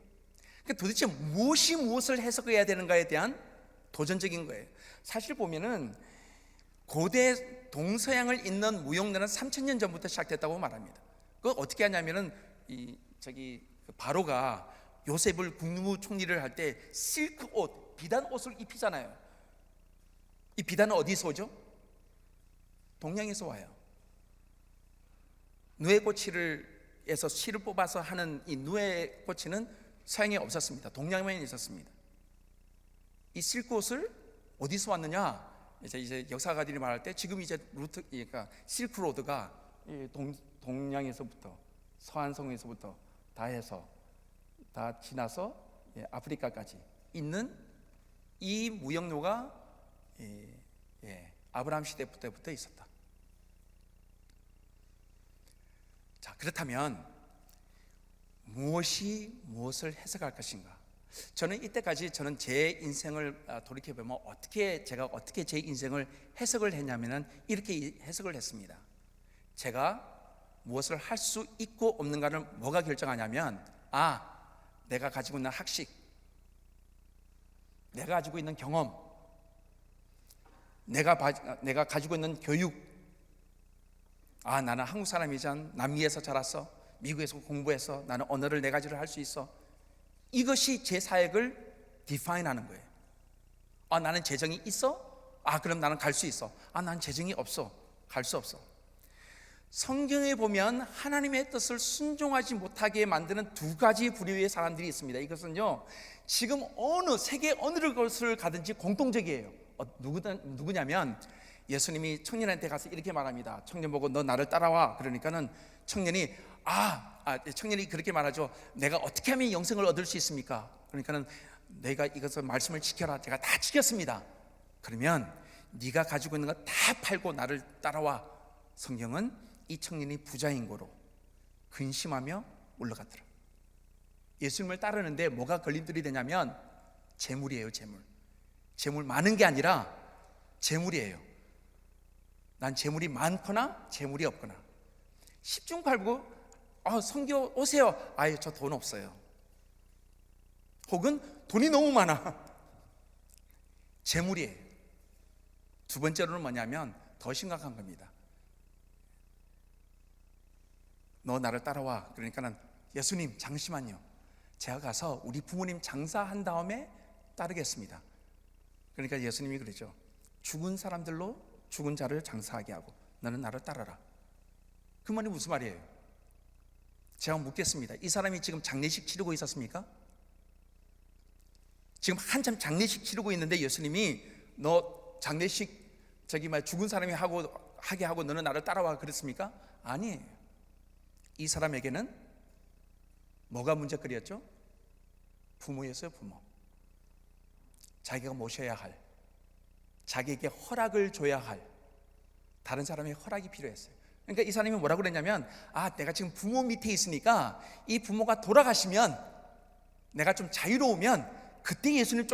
그러니까 도대체 무엇이 무엇을 해석해야 되는가에 대한 도전적인 거예요. 사실 보면은 고대 동서양을 잇는 무역론은 3000년 전부터 시작됐다고 말합니다. 그거 어떻게 하냐면은 바로가 요셉을 국무총리를 할 때 실크 옷, 비단 옷을 입히잖아요. 이 비단은 어디서 오죠? 동양에서 와요. 누에꼬치에서 실을 뽑아서 하는 이 누에꼬치는 서양에 없었습니다. 동양에만 있었습니다. 이 실크 옷을 어디서 왔느냐? 이제 역사가들이 말할 때 지금 이제 그러니까 실크로드가 동양에서부터 서한성에서부터 다 해서 다 지나서 아프리카까지 있는 이 무역로가 아브라함 시대부터 있었다. 자, 그렇다면 무엇이 무엇을 해석할 것인가? 저는 이때까지 제 인생을 돌이켜보면 제가 어떻게 제 인생을 해석을 했냐면은 이렇게 해석을 했습니다. 제가 무엇을 할 수 있고 없는가를 뭐가 결정하냐면, 내가 가지고 있는 학식, 내가 가지고 있는 경험, 내가 가지고 있는 교육, 나는 한국 사람이잖아, 남미에서 자랐어, 미국에서 공부해서 나는 언어를 4가지를 할 수 있어. 이것이 제 사역을 디파인하는 거예요. 나는 재정이 있어? 그럼 나는 갈 수 있어. 나는 재정이 없어, 갈 수 없어. 성경에 보면 하나님의 뜻을 순종하지 못하게 만드는 2가지 부류의 사람들이 있습니다. 이것은요, 지금 세계 어느 곳을 가든지 공통적이에요. 누구냐면 예수님이 청년한테 가서 이렇게 말합니다. 청년 보고 너 나를 따라와. 그러니까는 청년이 청년이 그렇게 말하죠. 내가 어떻게 하면 영생을 얻을 수 있습니까? 그러니까는 내가 이것을 말씀을 지켜라. 제가 다 지켰습니다. 그러면 네가 가지고 있는 거 다 팔고 나를 따라와. 성경은 이 청년이 부자인 거로 근심하며 올라갔더라. 예수님을 따르는데 뭐가 걸림돌이 되냐면 재물이에요. 재물 많은 게 아니라 재물이에요. 난 재물이 많거나 재물이 없거나. 10중 8구 선교 오세요. 저 돈 없어요. 혹은 돈이 너무 많아. 재물이에요. 2번째로는 뭐냐면 더 심각한 겁니다. 너 나를 따라와. 그러니까는 예수님 잠시만요. 제가 가서 우리 부모님 장사한 다음에 따르겠습니다. 그러니까 예수님이 그러죠. 죽은 사람들로 죽은 자를 장사하게 하고 너는 나를 따라라. 그 말이 무슨 말이에요? 제가 묻겠습니다. 이 사람이 지금 장례식 치르고 있었습니까? 지금 한참 장례식 치르고 있는데 예수님이 너 장례식 죽은 사람이 하게 하고 너는 나를 따라와 그랬습니까? 아니에요. 이 사람에게는 뭐가 문제거리였죠? 부모였어요. 부모. 자기가 모셔야 할, 자기에게 허락을 줘야 할 다른 사람의 허락이 필요했어요. 그러니까 이 사람이 뭐라고 그랬냐면 내가 지금 부모 밑에 있으니까 이 부모가 돌아가시면 내가 좀 자유로우면 그때 예수님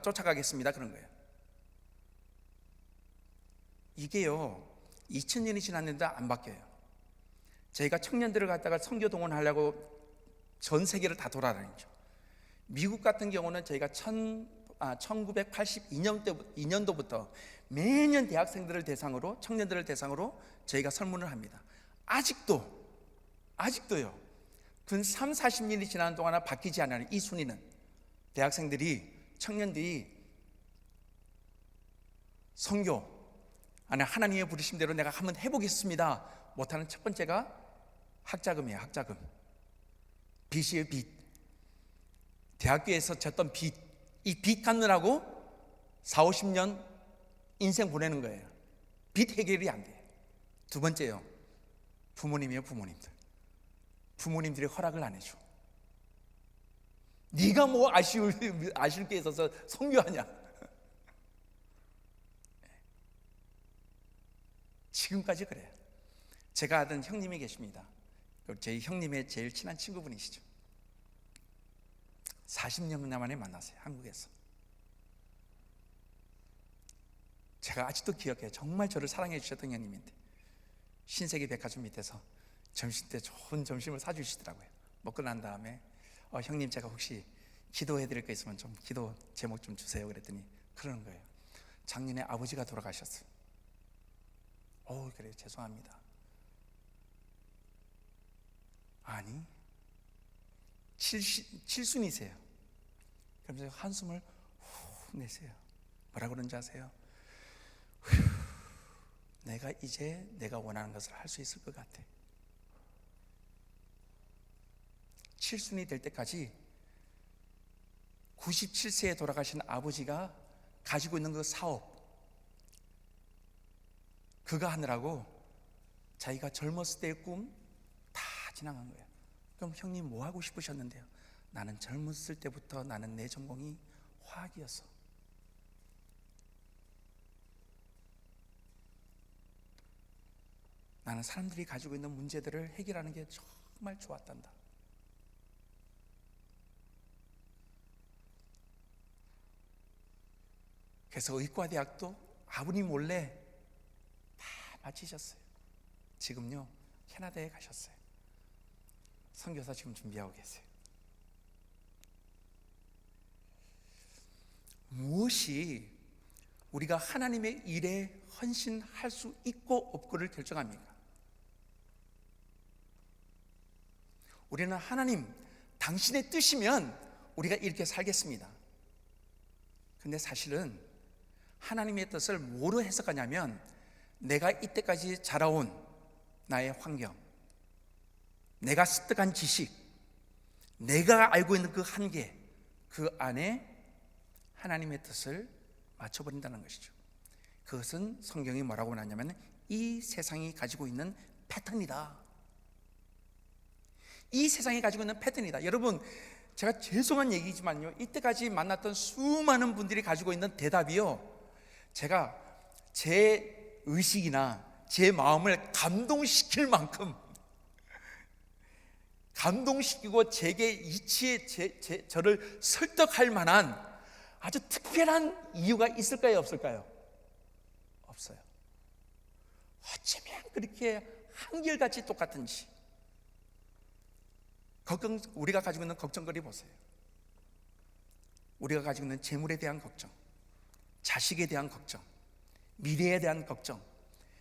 쫓아가겠습니다. 그런 거예요. 이게요 2000년이 지났는데 안 바뀌어요. 저희가 청년들을 갖다가 선교 동원하려고 전 세계를 다 돌아다니죠. 미국 같은 경우는 저희가 1982년도부터 매년 대학생들을 대상으로, 청년들을 대상으로 저희가 설문을 합니다. 아직도요. 근 3, 40년이 지나는 동안 바뀌지 않아요. 이 순위는 청년들이 선교 안에 하나님의 부르심대로 내가 한번 해보겠습니다. 못하는 첫 번째가 학자금이에요. 학자금. 빚이에요. 빚. 대학교에서 졌던 빚. 이 빚 갚느라고 4, 50년 인생 보내는 거예요. 빚 해결이 안 돼. 두 번째요, 부모님이에요. 부모님들이 허락을 안 해줘. 네가 뭐 아실 게 있어서 성교하냐. 지금까지 그래요. 제가 아는 형님이 계십니다. 제 형님의 제일 친한 친구분이시죠. 40년 만에 만났어요, 한국에서. 제가 아직도 기억해요. 정말 저를 사랑해 주셨던 형님인데 신세계 백화점 밑에서 점심 때 좋은 점심을 사주시더라고요. 먹고 난 다음에 형님, 제가 혹시 기도해 드릴 거 있으면 좀 기도 제목 좀 주세요. 그랬더니 그러는 거예요. 작년에 아버지가 돌아가셨어요. 그래요, 죄송합니다. 아니, 칠순이세요. 그러면서 한숨을 후 내세요. 뭐라 그런지 아세요? 내가 이제 내가 원하는 것을 할 수 있을 것 같아. 칠순이 될 때까지 97세에 돌아가신 아버지가 가지고 있는 그 사업, 그거 하느라고 자기가 젊었을 때의 꿈 다 지나간 거예요. 그럼 형님 뭐 하고 싶으셨는데요? 나는 젊었을 때부터 나는 내 전공이 화학이었어. 나는 사람들이 가지고 있는 문제들을 해결하는 게 정말 좋았단다. 그래서 의과대학도 아버님 몰래 다 마치셨어요. 지금요 캐나다에 가셨어요. 선교사 지금 준비하고 계세요. 무엇이 우리가 하나님의 일에 헌신할 수 있고 없고를 결정합니까? 우리는 하나님, 당신의 뜻이면 우리가 이렇게 살겠습니다. 근데 사실은 하나님의 뜻을 뭐로 해석하냐면, 내가 이때까지 자라온 나의 환경, 내가 습득한 지식, 내가 알고 있는 그 한계, 그 안에 하나님의 뜻을 맞춰버린다는 것이죠. 그것은 성경이 뭐라고 하냐면 이 세상이 가지고 있는 패턴이다. 이 세상이 가지고 있는 패턴이다. 여러분, 제가 죄송한 얘기지만요, 이때까지 만났던 수많은 분들이 가지고 있는 대답이요, 제가 제 의식이나 제 마음을 감동시킬 만큼 감동시키고 제게 이치에 저를 설득할 만한 아주 특별한 이유가 있을까요, 없을까요? 없어요. 어쩌면 그렇게 한결같이 똑같은지. 우리가 가지고 있는 걱정거리 보세요. 우리가 가지고 있는 재물에 대한 걱정, 자식에 대한 걱정, 미래에 대한 걱정,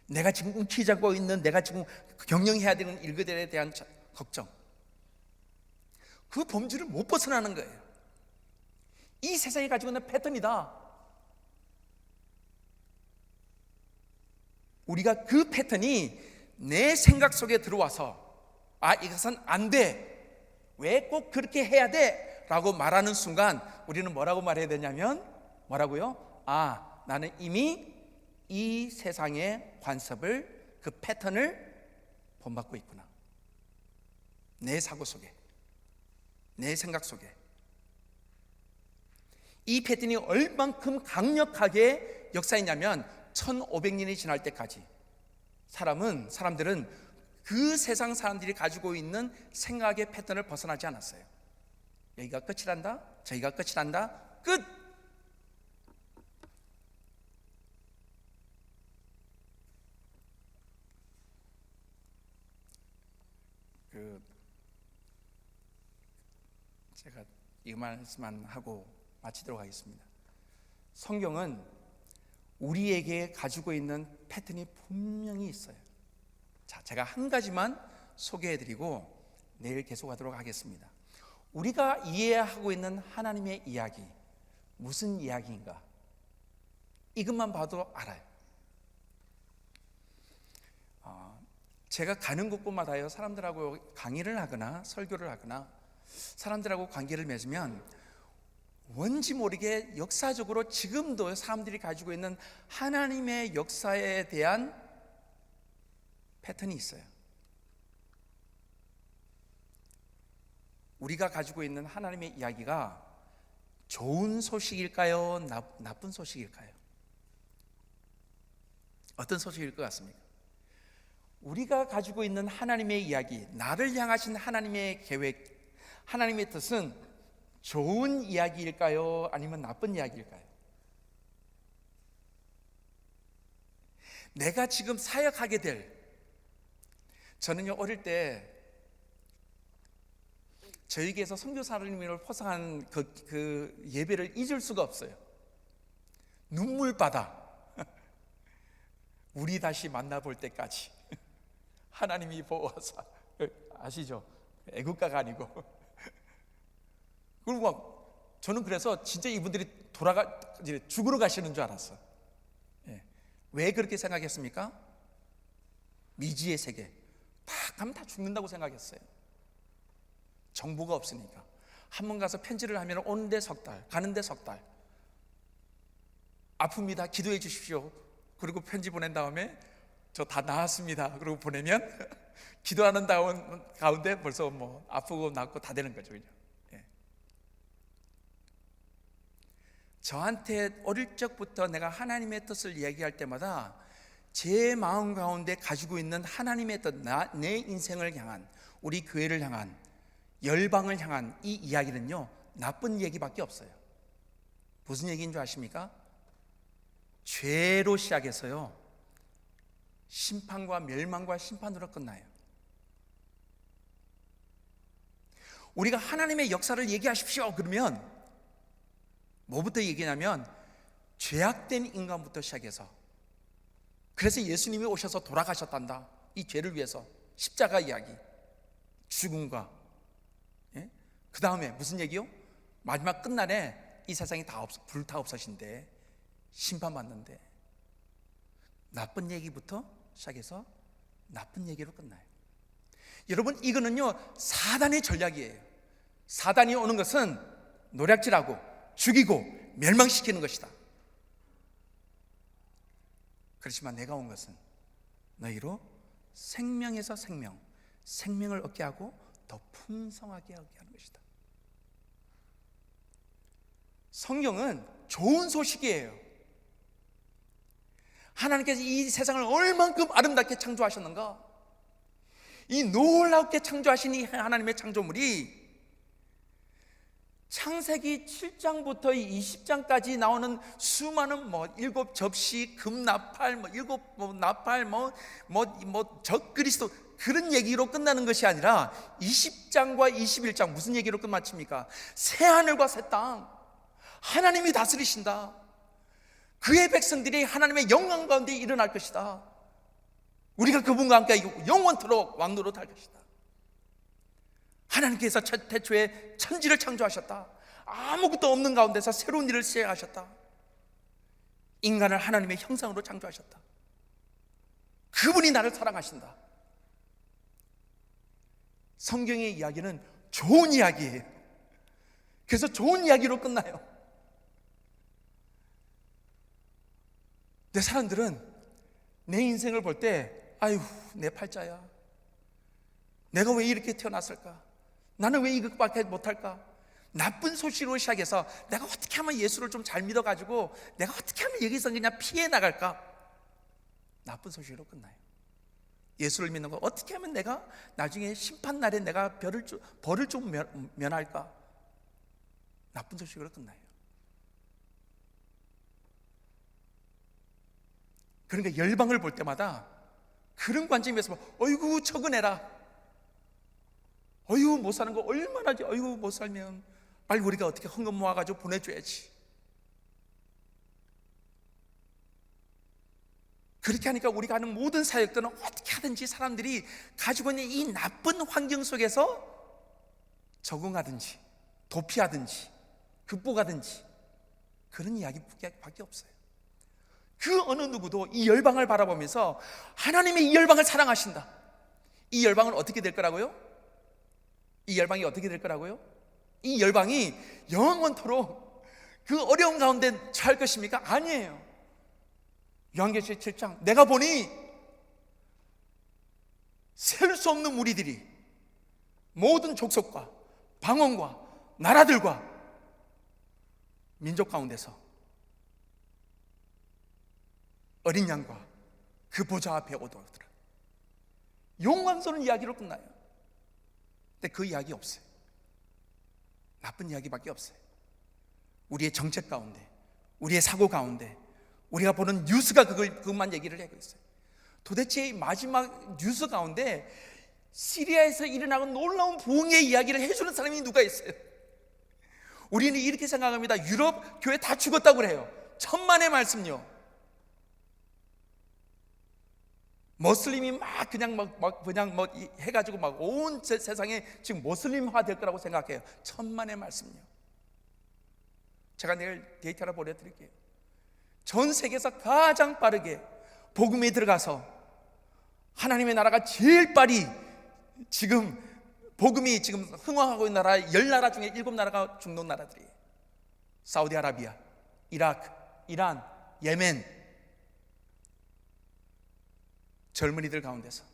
내가 지금 움키 잡고 있는, 내가 지금 경영해야 되는 일들에 대한 걱정, 그 범주를 못 벗어나는 거예요. 이 세상이 가지고 있는 패턴이다. 우리가 그 패턴이 내 생각 속에 들어와서 이것은 안 돼, 왜 꼭 그렇게 해야 돼? 라고 말하는 순간 우리는 뭐라고 말해야 되냐면, 뭐라고요? 나는 이미 이 세상의 관습을, 그 패턴을 본받고 있구나. 내 사고 속에, 내 생각 속에. 이 패턴이 얼만큼 강력하게 역사했냐면 1500년이 지날 때까지 사람들은 그 세상 사람들이 가지고 있는 생각의 패턴을 벗어나지 않았어요. 여기가 끝이란다, 저기가 끝이란다, 끝! 제가 이 말씀만 하고 마치도록 하겠습니다. 성경은 우리에게 가지고 있는 패턴이 분명히 있어요. 자, 제가 한 가지만 소개해드리고 내일 계속하도록 하겠습니다. 우리가 이해하고 있는 하나님의 이야기, 무슨 이야기인가? 이것만 봐도 알아요. 제가 가는 곳곳마다요, 사람들하고 강의를 하거나 설교를 하거나 사람들하고 관계를 맺으면 뭔지 모르게 역사적으로 지금도 사람들이 가지고 있는 하나님의 역사에 대한 패턴이 있어요. 우리가 가지고 있는 하나님의 이야기가 좋은 소식일까요? 나쁜 소식일까요? 어떤 소식일 것 같습니까? 우리가 가지고 있는 하나님의 이야기, 나를 향하신 하나님의 계획, 하나님의 뜻은 좋은 이야기일까요? 아니면 나쁜 이야기일까요? 내가 지금 사역하게 될, 저는요 어릴 때 저에게서 선교사님을 포상한 그 예배를 잊을 수가 없어요. 눈물바다, 우리 다시 만나볼 때까지 하나님이 보호하사, 아시죠? 애국가가 아니고. 그리고 막 저는 그래서 진짜 이분들이 이제 죽으러 가시는 줄 알았어. 예. 왜 그렇게 생각했습니까? 미지의 세계 팍 가면 다 죽는다고 생각했어요. 정보가 없으니까. 한 번 가서 편지를 하면 오는데 석 달, 가는데 석 달. 아픕니다. 기도해 주십시오. 그리고 편지 보낸 다음에 저 다 나았습니다. 그리고 보내면 기도하는 가운데 벌써 뭐 아프고 낫고 다 되는 거죠. 그죠? 예. 저한테 어릴 적부터 내가 하나님의 뜻을 이야기할 때마다 제 마음 가운데 가지고 있는 하나님의 뜻, 내 인생을 향한, 우리 교회를 향한, 열방을 향한 이 이야기는요 나쁜 얘기밖에 없어요. 무슨 얘기인 줄 아십니까? 죄로 시작해서요 심판과 멸망과 심판으로 끝나요. 우리가 하나님의 역사를 얘기하십시오 그러면 뭐부터 얘기냐면 죄악된 인간부터 시작해서, 그래서 예수님이 오셔서 돌아가셨단다, 이 죄를 위해서 십자가 이야기, 죽음과, 예? 그 다음에 무슨 얘기요? 마지막 끝날에 이 세상이 불타 없어진대, 심판받는데, 나쁜 얘기부터 시작해서 나쁜 얘기로 끝나요. 여러분, 이거는요 사단의 전략이에요. 사단이 오는 것은 노략질하고 죽이고 멸망시키는 것이다. 그렇지만 내가 온 것은 너희로 생명에서 생명을 얻게 하고 더 풍성하게 하게 하는 것이다. 성경은 좋은 소식이에요. 하나님께서 이 세상을 얼만큼 아름답게 창조하셨는가? 이 놀랍게 창조하신 이 하나님의 창조물이 창세기 7장부터 20장까지 나오는 수많은 일곱 접시, 금나팔, 일곱 나팔, 적그리스도, 그런 얘기로 끝나는 것이 아니라 20장과 21장 무슨 얘기로 끝마칩니까? 새하늘과 새 땅, 하나님이 다스리신다. 그의 백성들이 하나님의 영광 가운데 일어날 것이다. 우리가 그분과 함께 영원토록 왕노릇 할 것이다. 하나님께서 태초에 천지를 창조하셨다. 아무것도 없는 가운데서 새로운 일을 시작하셨다. 인간을 하나님의 형상으로 창조하셨다. 그분이 나를 사랑하신다. 성경의 이야기는 좋은 이야기예요. 그래서 좋은 이야기로 끝나요. 내 사람들은 내 인생을 볼 때 아유 내 팔자야, 내가 왜 이렇게 태어났을까, 나는 왜 이것밖에 못할까, 나쁜 소식으로 시작해서 내가 어떻게 하면 예수를 좀 잘 믿어가지고 내가 어떻게 하면 여기서 그냥 피해 나갈까, 나쁜 소식으로 끝나요. 예수를 믿는 거 어떻게 하면 내가 나중에 심판날에 내가 벌을 좀 면할까, 나쁜 소식으로 끝나요. 그러니까 열방을 볼 때마다 그런 관점에서 어이구 적은 애라, 어이구 못 사는 거 얼마나지, 어이구 못 살면 빨리 우리가 어떻게 헌금 모아가지고 보내줘야지. 그렇게 하니까 우리가 하는 모든 사역들은 어떻게 하든지 사람들이 가지고 있는 이 나쁜 환경 속에서 적응하든지 도피하든지 극복하든지 그런 이야기밖에 없어요. 그 어느 누구도 이 열방을 바라보면서 하나님의 이 열방을 사랑하신다. 이 열방은 어떻게 될 거라고요? 이 열방이 어떻게 될 거라고요? 이 열방이 영원토록 그 어려운 가운데 잘 것입니까? 아니에요. 요한계시록 7장 내가 보니 셀 수 없는 무리들이 모든 족속과 방언과 나라들과 민족 가운데서 어린 양과 그 보좌 앞에 오더라. 영광스러운 이야기로 끝나요. 근데 그 이야기 없어요. 나쁜 이야기밖에 없어요. 우리의 정책 가운데, 우리의 사고 가운데, 우리가 보는 뉴스가 그것만 얘기를 하고 있어요. 도대체 마지막 뉴스 가운데 시리아에서 일어나는 놀라운 부흥의 이야기를 해주는 사람이 누가 있어요? 우리는 이렇게 생각합니다. 유럽 교회 다 죽었다고 그래요. 천만의 말씀요. 모슬림이 막 그냥 해가지고 막 온 세상에 지금 모슬림화 될 거라고 생각해요. 천만의 말씀요. 제가 내일 데이터 하나 보내드릴게요. 전 세계에서 가장 빠르게 복음에 들어가서 하나님의 나라가 제일 빨리 지금 복음이 지금 흥황하고 있는 나라 10나라 중에 7나라가 중동 나라들이에요. 사우디아라비아, 이라크, 이란, 예멘. 젊은이들 가운데서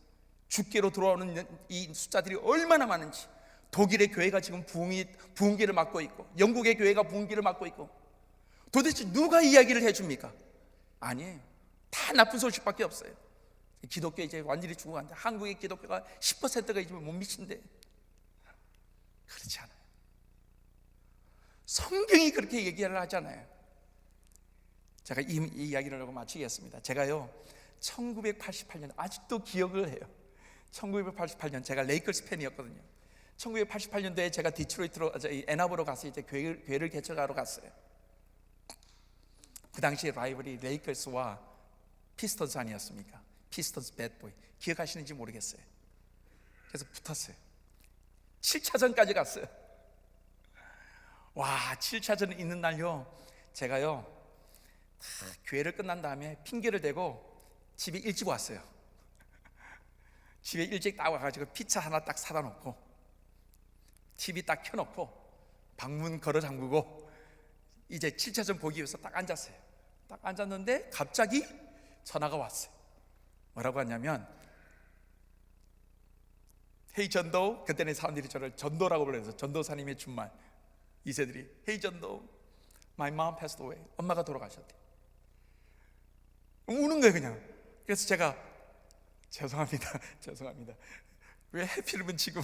죽게로 돌아오는 이 숫자들이 얼마나 많은지. 독일의 교회가 지금 부흥기를 맡고 있고, 영국의 교회가 부흥기를 맡고 있고. 도대체 누가 이야기를 해줍니까? 아니에요. 다 나쁜 소식밖에 없어요. 기독교 이제 완전히 죽어간다. 한국의 기독교가 10%가 이제 못 미친대. 그렇지 않아요. 성경이 그렇게 얘기를 하잖아요. 제가 이 이야기를 하고 마치겠습니다. 제가요 1988년 아직도 기억을 해요. 1988년 제가 레이커스 팬이었거든요. 1988년도에 제가 디트로이트로 애나보로 가서 이제 교회를 개척하러 갔어요. 그 당시에 라이벌이 레이커스와 피스턴스 아니었습니까? 피스턴스 배드보이 기억하시는지 모르겠어요. 그래서 붙었어요. 7차전까지 갔어요. 와, 7차전 있는 날요 제가요 교회를 끝난 다음에 핑계를 대고 집에 일찍 왔어요. 집에 일찍 딱 와가지고 피자 하나 딱 사다 놓고 TV 딱 켜놓고 방문 걸어 잠그고 이제 7차전 보기 위해서 딱 앉았어요. 딱 앉았는데 갑자기 전화가 왔어요. 뭐라고 하냐면 헤이 전도, 그때는 사람들이 저를 전도라고 불러서 전도사님의 준말 2세들이 헤이 전도, my mom passed away. 엄마가 돌아가셨대. 우는 거예요 그냥. 그래서 제가 죄송합니다. 왜 해필이면 지금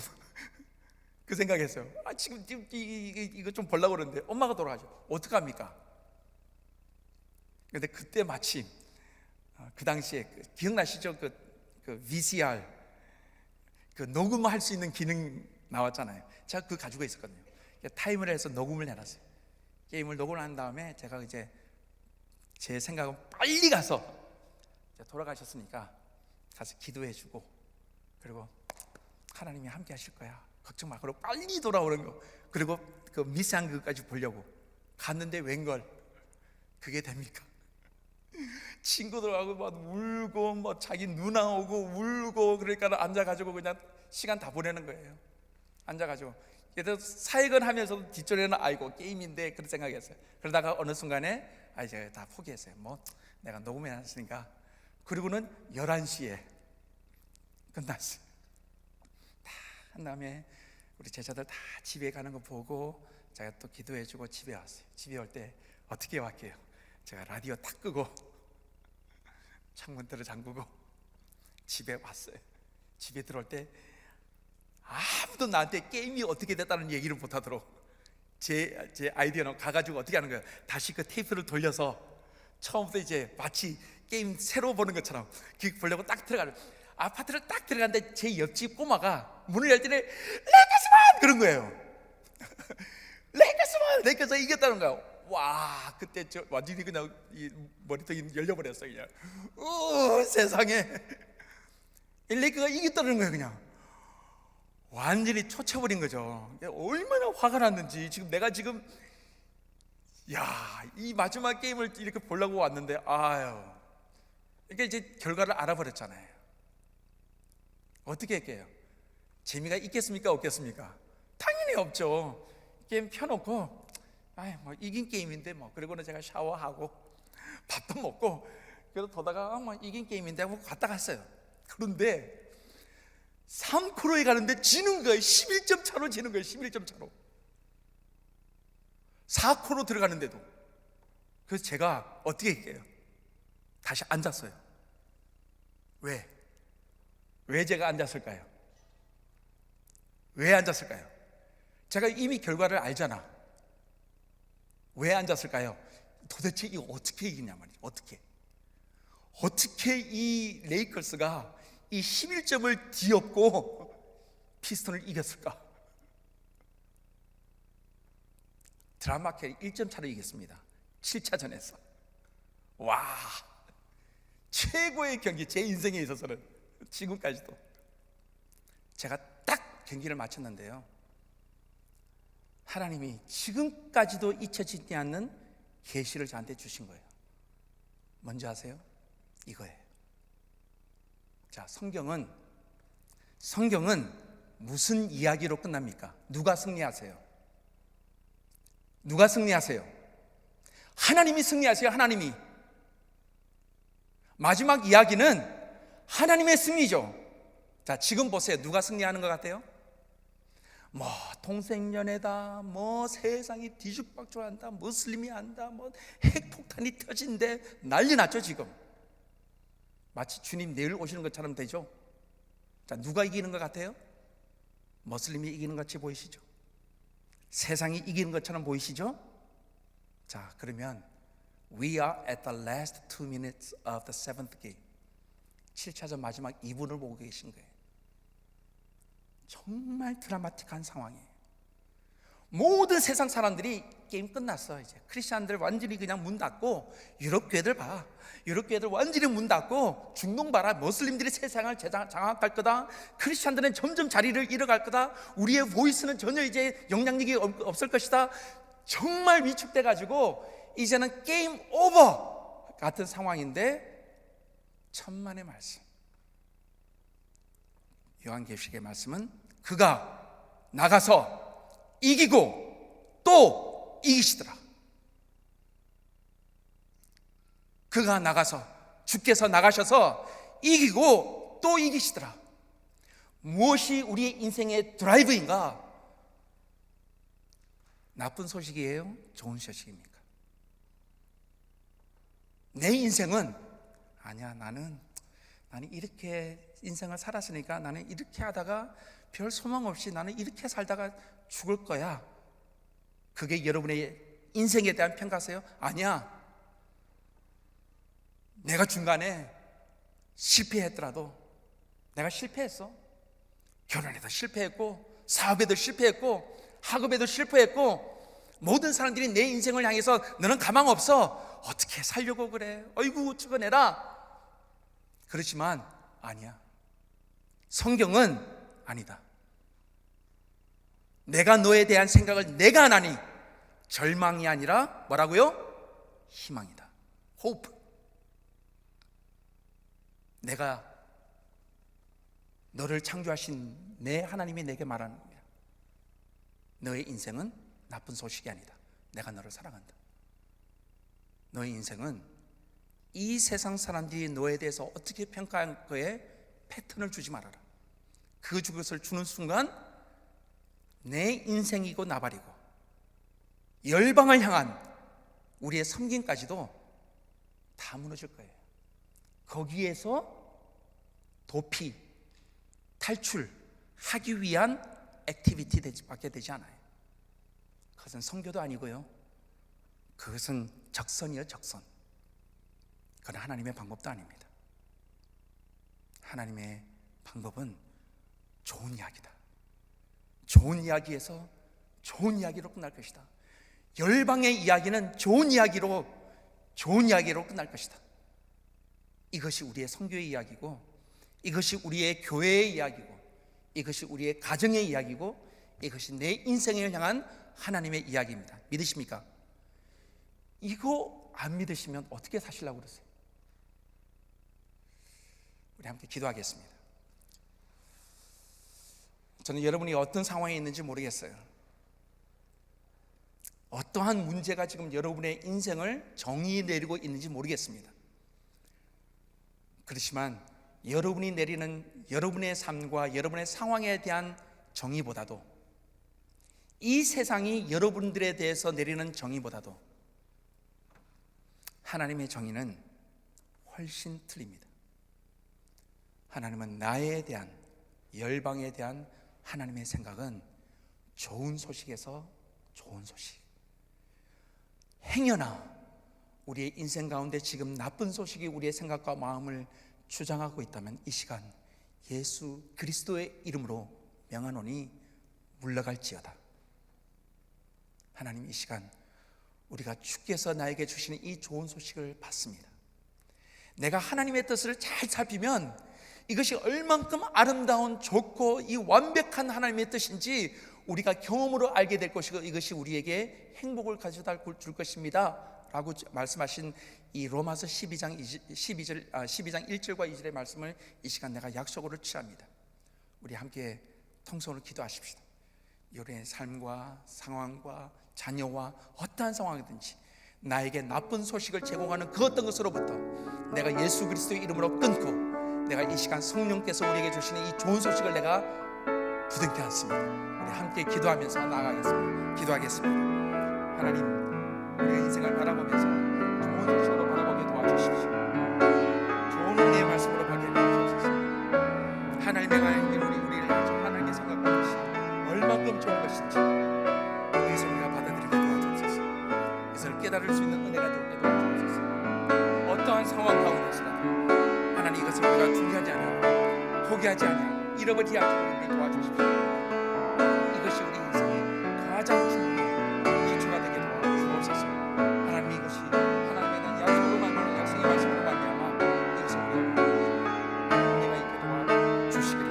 그 생각했어요. 지금 이거 좀 보려고 그러는데 엄마가 돌아가죠. 어떡합니까? 근데 그때 마침 그 당시에 기억나시죠? 그 VCR 그 녹음할 수 있는 기능 나왔잖아요. 제가 그거 가지고 있었거든요. 타임을 해서 녹음을 해놨어요. 게임을 녹음을 한 다음에 제가 이제 제 생각은 빨리 가서 돌아가셨으니까 가서 기도해주고 그리고 하나님이 함께 하실 거야 걱정 마 그러고 빨리 돌아오는 거 그리고 그 미스한 것까지 보려고 갔는데 웬걸 그게 됩니까? 친구들하고 막 울고 뭐 자기 누나 오고 울고 그러니까 앉아가지고 그냥 시간 다 보내는 거예요. 앉아가지고 그래서 사역을 하면서도 뒷전에는 아이고 게임인데 그런 생각했어요. 그러다가 어느 순간에 이제 다 포기했어요. 뭐 내가 녹음해놨으니까. 그리고는 11시에 끝났어요. 다 한 다음에 우리 제자들 다 집에 가는 거 보고 제가 또 기도해주고 집에 왔어요. 집에 올 때 어떻게 왔게요? 제가 라디오 탁 끄고 창문들을 잠그고 집에 왔어요. 집에 들어올 때 아무도 나한테 게임이 어떻게 됐다는 얘기를 못하도록 제 아이디어는 가가지고 어떻게 하는 거예요? 다시 그 테이프를 돌려서 처음부터 이제 마치 게임 새로 보는 것처럼 보려고 딱 들어가는 아파트를 딱 들어갔는데 제 옆집 꼬마가 문을 열 때는 레이커스만 그런 거예요. 레이커스 이겼다는 거예요. 와 그때 저 완전히 그냥 이 머리통이 열려버렸어요. 그냥 세상에 레이커가 이겼다는 거예요. 그냥 완전히 초쳐버린 거죠. 얼마나 화가 났는지 지금 내가 지금 이 마지막 게임을 이렇게 보려고 왔는데 그러니까 이제 결과를 알아버렸잖아요. 어떻게 할게요? 재미가 있겠습니까? 없겠습니까? 당연히 없죠. 게임 펴놓고 뭐 이긴 게임인데 뭐. 그리고는 제가 샤워하고 밥도 먹고 그래도 보다가 뭐 이긴 게임인데 하고 갔다 갔어요. 그런데 3코너에 가는데 지는 거예요. 11점 차로 지는 거예요. 11점 차로. 4코너 들어가는데도. 그래서 제가 어떻게 할게요? 다시 앉았어요. 왜 제가 앉았을까요? 왜 앉았을까요? 제가 이미 결과를 알잖아. 왜 앉았을까요? 도대체 이거 어떻게 이기냐 말이죠. 어떻게 이 레이커스가 이 11점을 뒤엎고 피스톤을 이겼을까? 드라마케 1점 차로 이겼습니다. 7차전에서. 와, 최고의 경기, 제 인생에 있어서는 지금까지도. 제가 딱 경기를 마쳤는데요, 하나님이 지금까지도 잊혀지지 않는 계시를 저한테 주신 거예요. 뭔지 아세요? 이거예요. 자, 성경은 무슨 이야기로 끝납니까? 누가 승리하세요? 누가 승리하세요? 하나님이 승리하세요. 하나님이. 마지막 이야기는 하나님의 승리죠. 자, 지금 보세요. 누가 승리하는 것 같아요? 뭐 동생연애다, 뭐 세상이 뒤죽박죽한다, 무슬림이 한다, 뭐 핵폭탄이 터진대, 난리 났죠. 지금 마치 주님 내일 오시는 것처럼 되죠. 자, 누가 이기는 것 같아요? 무슬림이 이기는 것 같이 보이시죠? 세상이 이기는 것처럼 보이시죠? 자, 그러면 We are at the last 2 minutes of the 7th game. 7차전 마지막 2분을 보고 계신 거예요. 정말 드라마틱한 상황이에요. 모든 세상 사람들이 게임 끝났어. 이제 크리스천들 완전히 그냥 문 닫고, 유럽 교회들 봐. 유럽 교회들 완전히 문 닫고, 중동 봐라. 무슬림들이 세상을 장악할 거다. 크리스천들은 점점 자리를 잃어갈 거다. 우리의 보이스는 전혀 이제 영향력이 없을 것이다. 정말 위축돼 가지고 이제는 게임 오버 같은 상황인데, 천만의 말씀, 요한계시록의 말씀은 그가 나가서 이기고 또 이기시더라. 그가 나가서, 주께서 나가셔서 이기고 또 이기시더라. 무엇이 우리의 인생의 드라이브인가? 나쁜 소식이에요? 좋은 소식입니까? 내 인생은 아니야, 나는 이렇게 인생을 살았으니까 나는 이렇게 하다가 별 소망 없이 나는 이렇게 살다가 죽을 거야. 그게 여러분의 인생에 대한 평가세요? 아니야. 내가 중간에 실패했더라도, 내가 실패했어. 결혼에도 실패했고, 사업에도 실패했고, 학업에도 실패했고, 모든 사람들이 내 인생을 향해서 너는 가망 없어, 어떻게 살려고 그래, 어이구 죽어내라. 그렇지만 아니야. 성경은 아니다. 내가 너에 대한 생각을 내가 안 하니 절망이 아니라 뭐라고요? 희망이다. 호프. 내가, 너를 창조하신 내 하나님이 내게 말하는 거야. 너의 인생은 나쁜 소식이 아니다. 내가 너를 사랑한다. 너의 인생은 이 세상 사람들이 너에 대해서 어떻게 평가할 거에 패턴을 주지 말아라. 그것을 주는 순간 내 인생이고 나발이고 열방을 향한 우리의 섬김까지도 다 무너질 거예요. 거기에서 도피, 탈출하기 위한 액티비티밖에 되지 않아요. 그것은 선교도 아니고요, 그것은 적선이에요. 적선. 그건 하나님의 방법도 아닙니다. 하나님의 방법은 좋은 이야기다. 좋은 이야기에서 좋은 이야기로 끝날 것이다. 열방의 이야기는 좋은 이야기로 끝날 것이다. 이것이 우리의 선교의 이야기고, 이것이 우리의 교회의 이야기고, 이것이 우리의 가정의 이야기고, 이것이 내 인생을 향한 하나님의 이야기입니다. 믿으십니까? 이거 안 믿으시면 어떻게 사시려고 그러세요? 우리 함께 기도하겠습니다. 저는 여러분이 어떤 상황에 있는지 모르겠어요. 어떠한 문제가 지금 여러분의 인생을 정의 내리고 있는지 모르겠습니다. 그렇지만 여러분이 내리는 여러분의 삶과 여러분의 상황에 대한 정의보다도, 이 세상이 여러분들에 대해서 내리는 정의보다도 하나님의 정의는 훨씬 틀립니다. 하나님은 나에 대한, 열방에 대한 하나님의 생각은 좋은 소식에서 좋은 소식. 행여나 우리의 인생 가운데 지금 나쁜 소식이 우리의 생각과 마음을 주장하고 있다면 이 시간 예수 그리스도의 이름으로 명하노니 물러갈지어다. 하나님, 이 시간 우리가 주께서 나에게 주시는 이 좋은 소식을 받습니다. 내가 하나님의 뜻을 잘 살피면 이것이 얼만큼 아름다운, 좋고 이 완벽한 하나님의 뜻인지 우리가 경험으로 알게 될 것이고, 이것이 우리에게 행복을 가져다 줄 것입니다 라고 말씀하신 이 로마서 12장 1절과 2절의 말씀을 이 시간 내가 약속으로 취합니다. 우리 함께 통성으로 기도하십시다. 우리의 삶과 상황과 자녀와 어떠한 상황이든지 나에게 나쁜 소식을 제공하는 그 어떤 것으로부터 내가 예수 그리스도의 이름으로 끊고, 내가 이 시간 성령께서 우리에게 주시는 이 좋은 소식을 내가 부둥켜 안습니다. 우리 함께 기도하면서 나아가겠습니다. 기도하겠습니다. 하나님, 우리의 인생을 바라보면서 좋은 소식으로 바라보게 도와주십시오. 좋은 은혜의 말씀으로 바뀌게 도와주십시오. 하나님의 말씀이 우리를 아주 하나님의 생각과 뜻이 얼마큼 좋은 것인지 이것을 우리가 받아들이게 도와주옵소서. 이것을 깨달을 수 있는 은혜가 되게 도와주옵소서. 어떠한 상황 가운데서라도 하나님, 이것을 우리가 중요하지 않아, 포기하지 않아, 잃어버리지 않도록 우리 도와주십시오. 이것이 우리 인생의 가장 중요한 기초가 되게 도와주옵소서. 하나님, 이것이 하나님에 대한 약속으로 만드는 약속의 말씀으로 말미암아 이것을 우리가 은혜가 있게 도와주시기를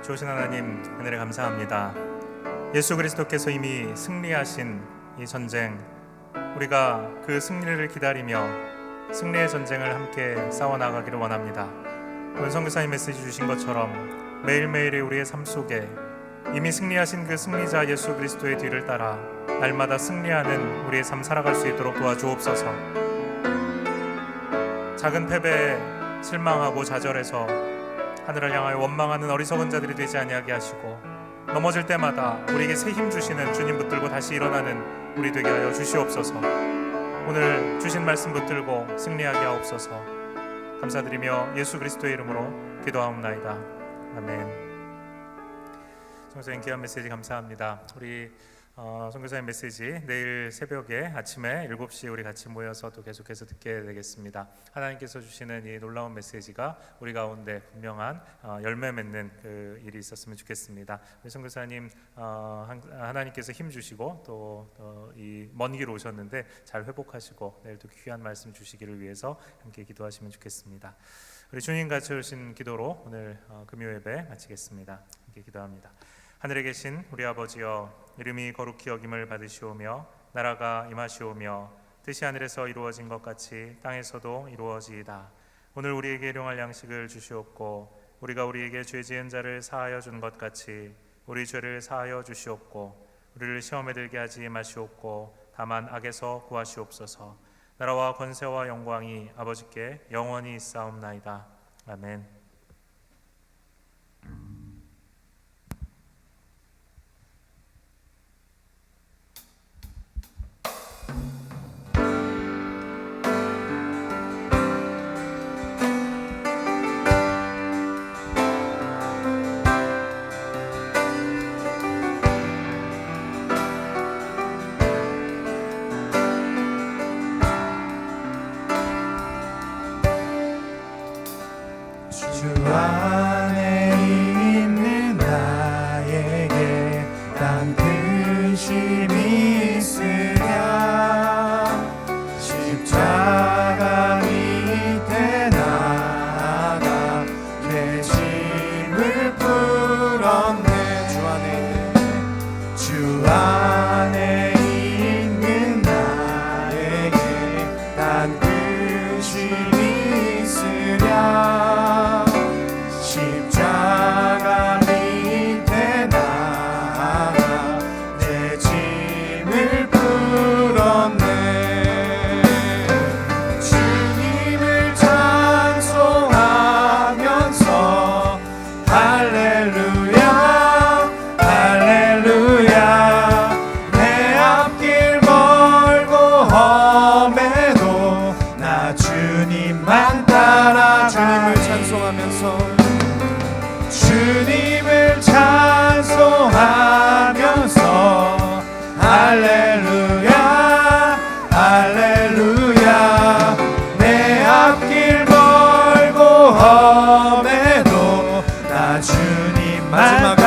좋으신 하나님, 은혜를 감사합니다. 예수 그리스도께서 이미 승리하신 이 전쟁, 우리가 그 승리를 기다리며 승리의 전쟁을 함께 싸워나가기를 원합니다. 오늘 선교사님 메시지 주신 것처럼 매일매일의 우리의 삶 속에 이미 승리하신 그 승리자 예수 그리스도의 뒤를 따라 날마다 승리하는 우리의 삶 살아갈 수 있도록 도와주옵소서. 작은 패배에 실망하고 좌절해서 하늘을 향하여 원망하는 어리석은 자들이 되지 아니하게 하시고, 넘어질 때마다 우리에게 새 힘 주시는 주님 붙들고 다시 일어나는 우리 되게 하여 주시옵소서. 오늘 주신 말씀 붙들고 승리하게 하옵소서. 감사드리며 예수 그리스도의 이름으로 기도하옵나이다. 아멘. 선교사님 귀한 메시지 감사합니다. 우리 선교사님 메시지 내일 새벽에 아침에 7시에 우리 같이 모여서 또 계속해서 듣게 되겠습니다. 하나님께서 주시는 이 놀라운 메시지가 우리 가운데 분명한 열매 맺는 그 일이 있었으면 좋겠습니다. 우리 선교사님 하나님께서 힘 주시고 또 이 먼 길 오셨는데 잘 회복하시고 내일 또 귀한 말씀 주시기를 위해서 함께 기도하시면 좋겠습니다. 우리 주님 같이 오신 기도로 오늘 금요 예배 마치겠습니다. 함께 기도합니다. 하늘에 계신 우리 아버지여, 이름이 거룩히 여김을 받으시오며 나라가 임하시오며 뜻이 하늘에서 이루어진 것 같이 땅에서도 이루어지이다. 오늘 우리에게 일용할 양식을 주시옵고 우리가 우리에게 죄 지은 자를 사하여 준 것 같이 우리 죄를 사하여 주시옵고 우리를 시험에 들게 하지 마시옵고 다만 악에서 구하시옵소서. 나라와 권세와 영광이 아버지께 영원히 있사옵나이다. 아멘. 주님 마지막